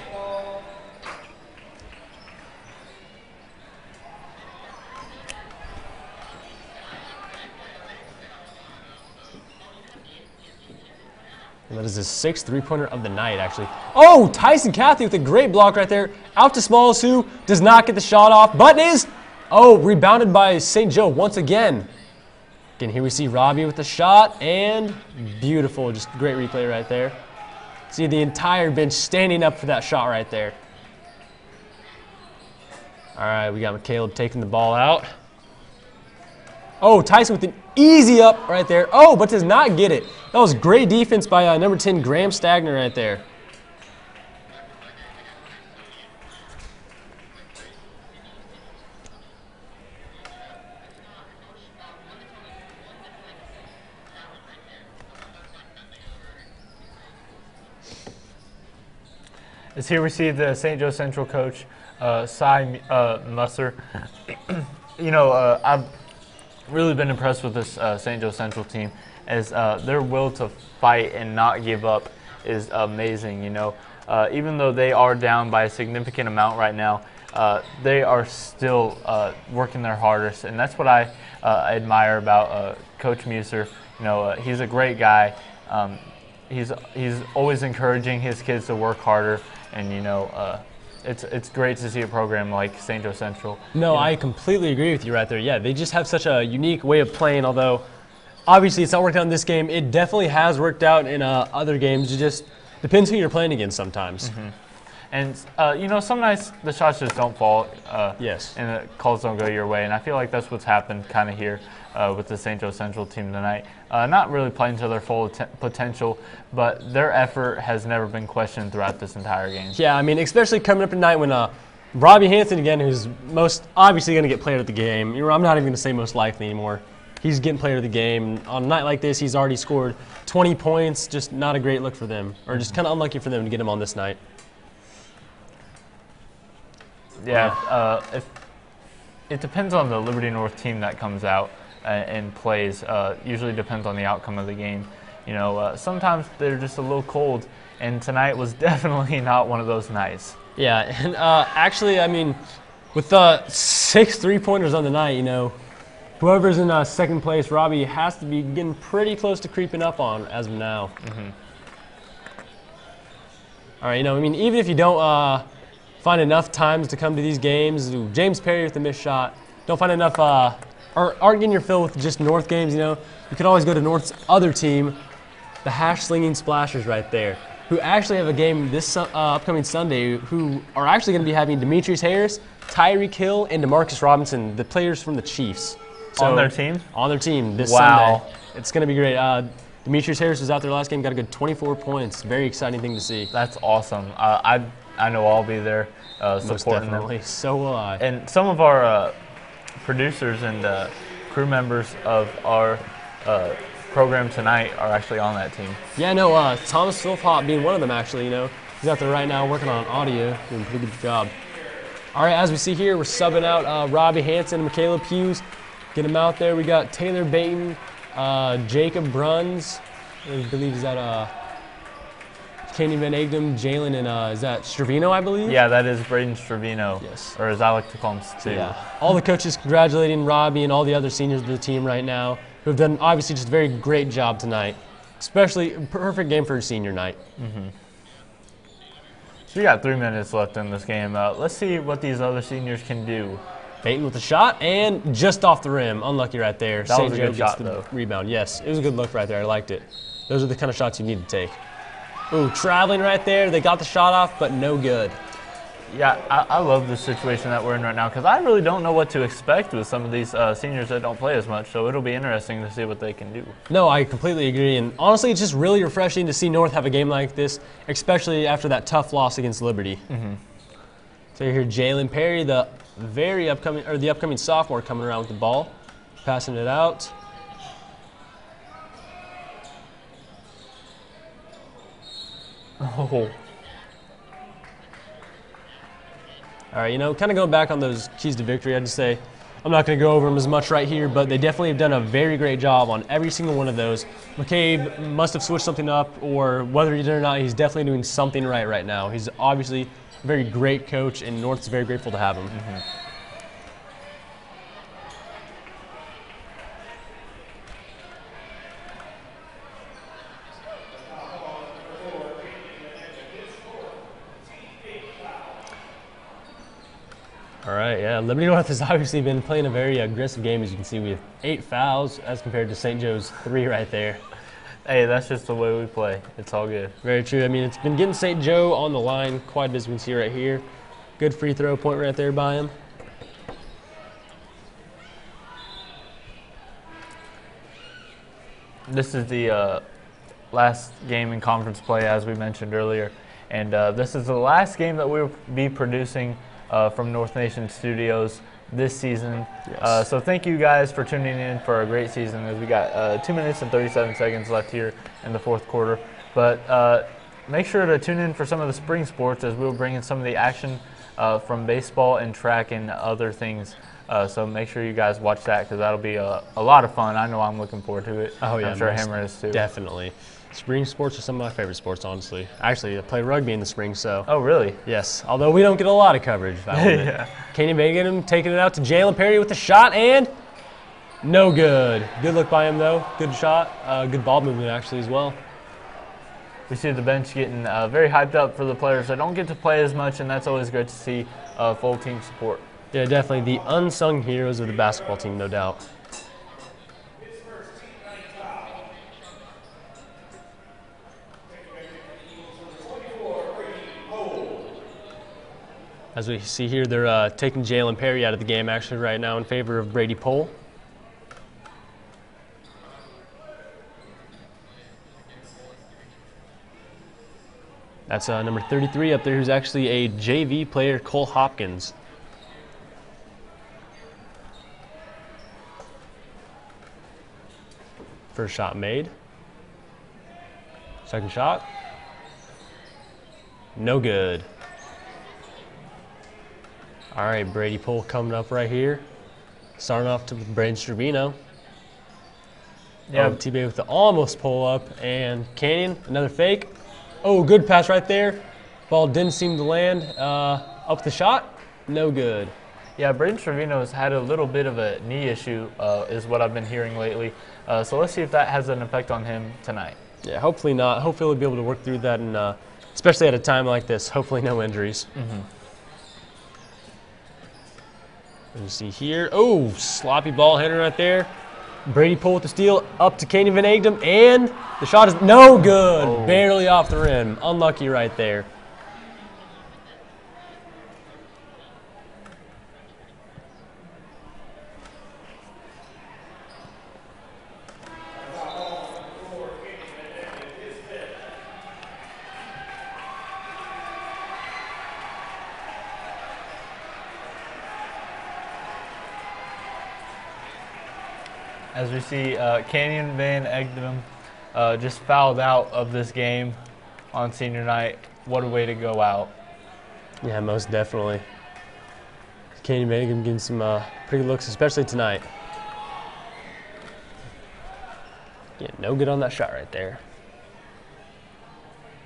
And that is his 6th three-pointer of the night, actually. Oh, Tyson Cathy with a great block right there. Out to Smalls, who does not get the shot off, but is, rebounded by St. Joe once again. Again, here we see Robbie with the shot, and beautiful, just great replay right there. See the entire bench standing up for that shot right there. All right, we got McCaleb taking the ball out. Oh, Tyson with an easy up right there. Oh, but does not get it. That was great defense by number 10, Graham Stagner right there. As here we see the St. Joe Central coach, Cy Musser. You know, I've really been impressed with this St. Joe Central team, as their will to fight and not give up is amazing. You know, even though they are down by a significant amount right now, they are still working their hardest, and that's what I admire about Coach Musser. You know, he's a great guy. he's always encouraging his kids to work harder, and it's great to see a program like St. Joe Central. No, I completely agree with you right there. Yeah, they just have such a unique way of playing, although obviously it's not worked out in this game. It definitely has worked out in other games. It just depends who you're playing against sometimes. And, some nights the shots just don't fall. Yes. And the calls don't go your way. And I feel like that's what's happened kind of here with the St. Joe Central team tonight. Not really playing to their full potential, but their effort has never been questioned throughout this entire game. Yeah, I mean, especially coming up tonight when Robbie Hansen, again, who's most obviously going to get player of the game. I'm not even going to say most likely anymore. He's getting player of the game. On a night like this, he's already scored 20 points. Just not a great look for them, or just kind of unlucky for them to get him on this night. Yeah, it depends on the Liberty North team that comes out and plays. Usually depends on the outcome of the game. Sometimes they're just a little cold, and tonight was definitely not one of those nights. Yeah, and actually, I mean, with the 6 3-pointers on the night, whoever's in second place, Robbie, has to be getting pretty close to creeping up on as of now. All right, even if you don't find enough times to come to these games, James Perry with the missed shot, don't find enough, or aren't getting your fill with just North games, you can always go to North's other team, the Slinging Splashers right there, who actually have a game this upcoming Sunday, who are actually going to be having Demetrius Harris, Tyreek Hill, and DeMarcus Robinson, the players from the Chiefs. So, on their team? On their team this Sunday. It's going to be great. Demetrius Harris was out there last game, got a good 24 points. Very exciting thing to see. That's awesome. I know I'll be there supporting them. So will I. And some of our producers and crew members of our program tonight are actually on that team. Yeah, no, Thomas Philpott being one of them, actually. He's out there right now working on audio, doing a pretty good job. All right, as we see here, we're subbing out Robbie Hansen and Michaela Hughes. Get him out there. We got Taylor Baton, Jacob Bruns. I believe is that Kenny Van Egdom, Jalen, and is that Stravino, I believe? Yeah, that is Braden Stravino. Yes. Or as I like to call him, Stu. Yeah. All the coaches congratulating Robbie and all the other seniors of the team right now who have done obviously just a very great job tonight. Especially a perfect game for a senior night. So we got 3 minutes left in this game. Let's see what these other seniors can do. Baton with a shot and just off the rim. Unlucky right there. That was a good shot, though. Rebound. Yes, it was a good look right there. I liked it. Those are the kind of shots you need to take. Ooh, traveling right there. They got the shot off, but no good. Yeah, I love the situation that we're in right now because I really don't know what to expect with some of these seniors that don't play as much, so it'll be interesting to see what they can do. No, I completely agree, and honestly, it's just really refreshing to see North have a game like this, especially after that tough loss against Liberty. So you hear Jalen Perry, the upcoming sophomore, coming around with the ball, passing it out. Oh. All right, kind of going back on those keys to victory, I'd just say I'm not going to go over them as much right here, but they definitely have done a very great job on every single one of those. McCabe must have switched something up, or whether he did or not, he's definitely doing something right now. He's obviously a very great coach, and North's very grateful to have him. All right, yeah, Liberty North has obviously been playing a very aggressive game, as you can see. We have 8 fouls as compared to St. Joe's 3 right there. Hey, that's just the way we play. It's all good. Very true. I mean, it's been getting St. Joe on the line quite a bit, as we can see right here. Good free throw point right there by him. This is the last game in conference play, as we mentioned earlier. And this is the last game that we'll be producing from North Nation Studios this season. Yes. So thank you guys for tuning in for a great season, as we got 2 minutes and 37 seconds left here in the fourth quarter. But make sure to tune in for some of the spring sports, as we'll bring in some of the action from baseball and track and other things. So make sure you guys watch that, because that'll be a lot of fun. I know I'm looking forward to it. Oh, yeah. I'm sure Hammer is too. Definitely. Spring sports are some of my favorite sports, honestly. Actually, I play rugby in the spring, so. Oh, really? Yes, although we don't get a lot of coverage. Yeah. Kenny Bagan taking it out to Jalen Perry with the shot, and no good. Good look by him, though. Good shot. Good ball movement, actually, as well. We see the bench getting very hyped up for the players that don't get to play as much, and that's always great to see full team support. Yeah, definitely the unsung heroes of the basketball team, no doubt. As we see here, they're taking Jalen Perry out of the game actually right now in favor of Brady Pohl. That's number 33 up there, who's actually a JV player, Cole Hopkins. First shot made. Second shot. No good. All right, Brady Pohl coming up right here. Starting off with Braden Stravino. Yeah, T-Bay with the almost pull up, and Canyon, another fake. Oh, good pass right there. Ball didn't seem to land. Up the shot, no good. Yeah, Braden Stravino has had a little bit of a knee issue, is what I've been hearing lately. So let's see if that has an effect on him tonight. Yeah, hopefully not. Hopefully we'll be able to work through that, and especially at a time like this, hopefully no injuries. You see here, oh, sloppy ball handler right there. Brady Pohl with the steal, up to Canyon Van Egdom, and the shot is no good. Oh. Barely off the rim. Unlucky right there. As we see, Canyon Van Egdom just fouled out of this game on senior night. What a way to go out. Yeah, most definitely. Canyon Van Egdom getting some pretty looks, especially tonight. Yeah, no good on that shot right there.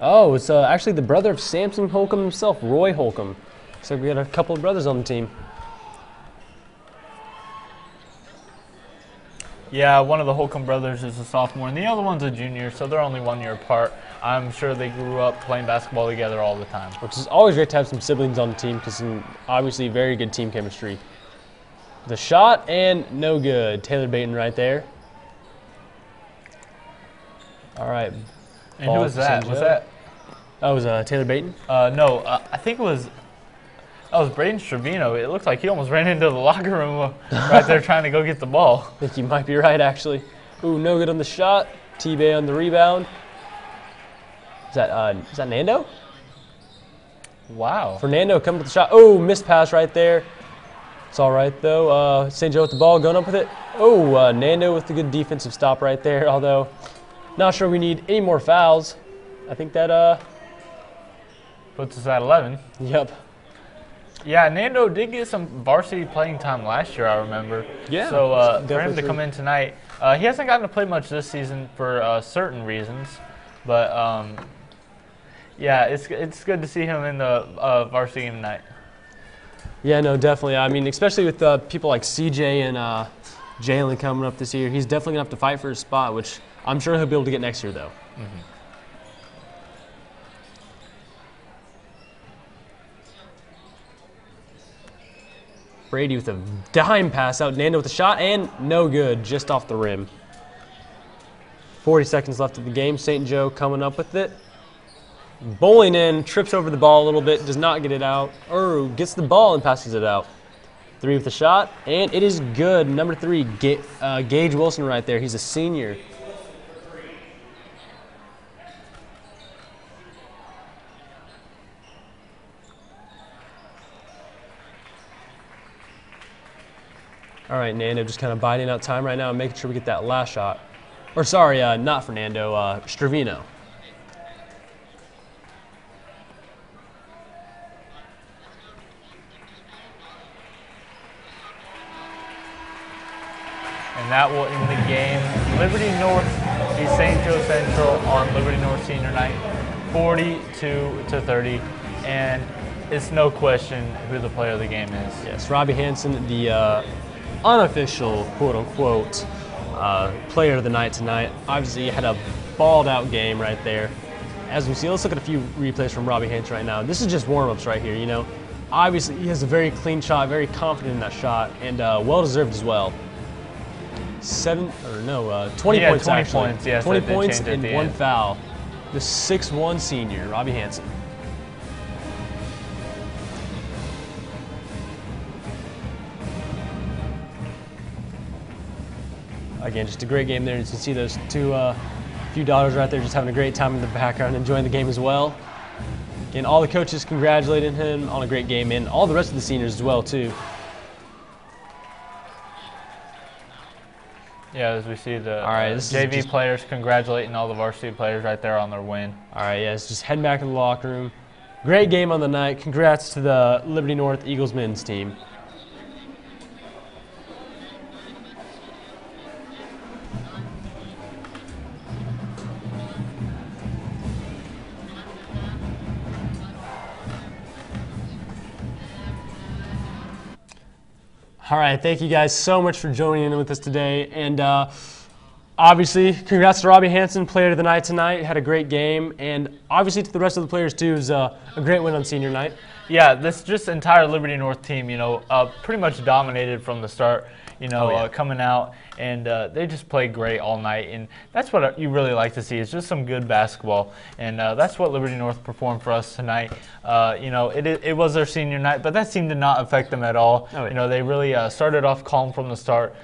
Oh, it's actually the brother of Samson Holcomb himself, Roy Holcomb. So we got a couple of brothers on the team. Yeah, one of the Holcomb brothers is a sophomore, and the other one's a junior, so they're only 1 year apart. I'm sure they grew up playing basketball together all the time. Which is always great to have some siblings on the team, because obviously very good team chemistry. The shot, and no good. Taylor Baton right there. All right. And who was that? Was that? That was Taylor Baton? No, I think it was. That was Braden Stravino. It looked like he almost ran into the locker room right there trying to go get the ball. I think you might be right, actually. Ooh, no good on the shot. T-Bay on the rebound. Is that Nando? Wow. Fernando coming with the shot. Oh, missed pass right there. It's all right, though. St. Joe with the ball, going up with it. Oh, Nando with the good defensive stop right there, although not sure we need any more fouls. I think that puts us at 11. Yep. Yeah, Nando did get some varsity playing time last year, I remember. Yeah. So for him to come in tonight, he hasn't gotten to play much this season for certain reasons, but yeah, it's good to see him in the varsity game tonight. Yeah, no, definitely. I mean, especially with people like CJ and Jalen coming up this year, he's definitely gonna have to fight for his spot, which I'm sure he'll be able to get next year, though. Brady with a dime pass out, Nando with a shot, and no good, just off the rim. 40 seconds left of the game. St. Joe coming up with it. Bowling in, trips over the ball a little bit, does not get it out, or gets the ball and passes it out. 3 with the shot, and it is good. Number 3, Gage Wilson right there. He's a senior. All right, Nando just kind of biding out time right now and making sure we get that last shot. Or sorry, not Fernando, Stravino. And that will end the game. Liberty North beats St. Joe Central on Liberty North senior night, 42-30. And it's no question who the player of the game is. Yes, Robbie Hansen, the unofficial, quote-unquote, player of the night tonight. Obviously, he had a balled-out game right there. as we see, let's look at a few replays from Robbie Hanson right now. This is just warm-ups right here, you know. Obviously, he has a very clean shot, very confident in that shot, and well-deserved as well. 20 points 20 actually. points, yes, 20 they points changed at and the 1 end. foul. The 6'1" senior, Robbie Hanson. Again, just a great game there. You can see those few daughters right there just having a great time in the background, enjoying the game as well. Again, all the coaches congratulating him on a great game, and all the rest of the seniors as well, too. Yeah, as we see the this is JV just- players congratulating all the varsity players right there on their win. All right, yeah, it's just heading back in the locker room. Great game on the night. Congrats to the Liberty North Eagles men's team. All right, thank you guys so much for joining in with us today. And obviously, congrats to Robbie Hanson, player of the night tonight. Had a great game. And obviously to the rest of the players, too, it was a great win on senior night. Yeah, this just entire Liberty North team, you know, pretty much dominated from the start, you know, coming out. And they just played great all night. And that's what you really like to see, is just some good basketball. And that's what Liberty North performed for us tonight. You know, it was their senior night, but that seemed to not affect them at all. You know, they really started off calm from the start,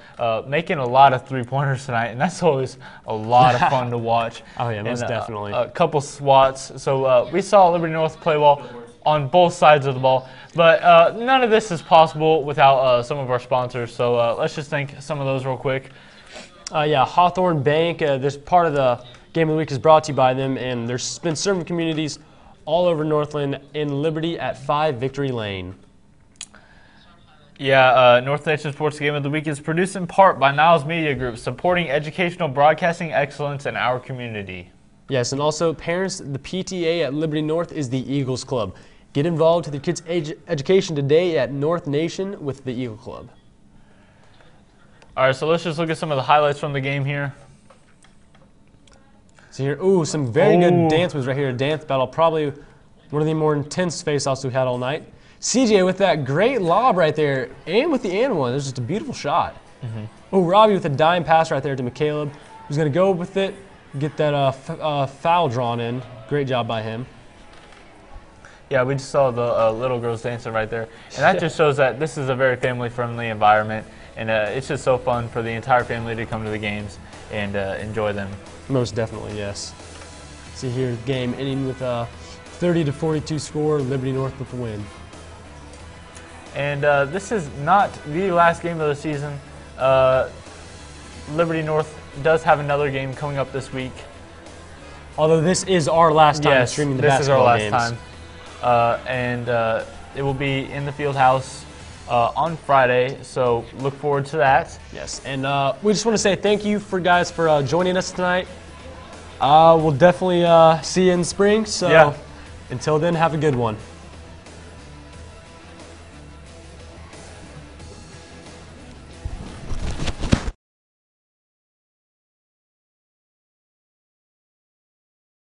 making a lot of three-pointers tonight. And that's always a lot of fun to watch. Oh, yeah, most definitely. A couple swats. So we saw Liberty North play well on both sides of the ball. But none of this is possible without some of our sponsors. So let's just thank some of those real quick. Yeah, Hawthorne Bank, this part of the Game of the Week is brought to you by them, and there's been serving communities all over Northland in Liberty at 5 Victory Lane. Yeah, North Nation Sports Game of the Week is produced in part by Niles Media Group, supporting educational broadcasting excellence in our community. Yes, and also parents, the PTA at Liberty North is the Eagles Club. Get involved with your kids' education today at North Nation with the Eagle Club. All right, so let's just look at some of the highlights from the game here. So here, some very good dance moves right here. A dance battle, probably one of the more intense face-offs we've had all night. CJ with that great lob right there, and with the and one. It was just a beautiful shot. Robbie with a dime pass right there to McCaleb, who's going to go with it, get that foul drawn in. Great job by him. Yeah, we just saw the little girls dancing right there. And that just shows that this is a very family-friendly environment. And it's just so fun for the entire family to come to the games and enjoy them. Most definitely, yes. See here, game ending with a 30-42 score, Liberty North with the win. And this is not the last game of the season. Liberty North does have another game coming up this week. Although this is our last time streaming the basketball games. This is our last time. And it will be in the field house on Friday, so look forward to that. Yes, and we just want to say thank you for joining us tonight. We'll definitely see you in spring, so until then, have a good one.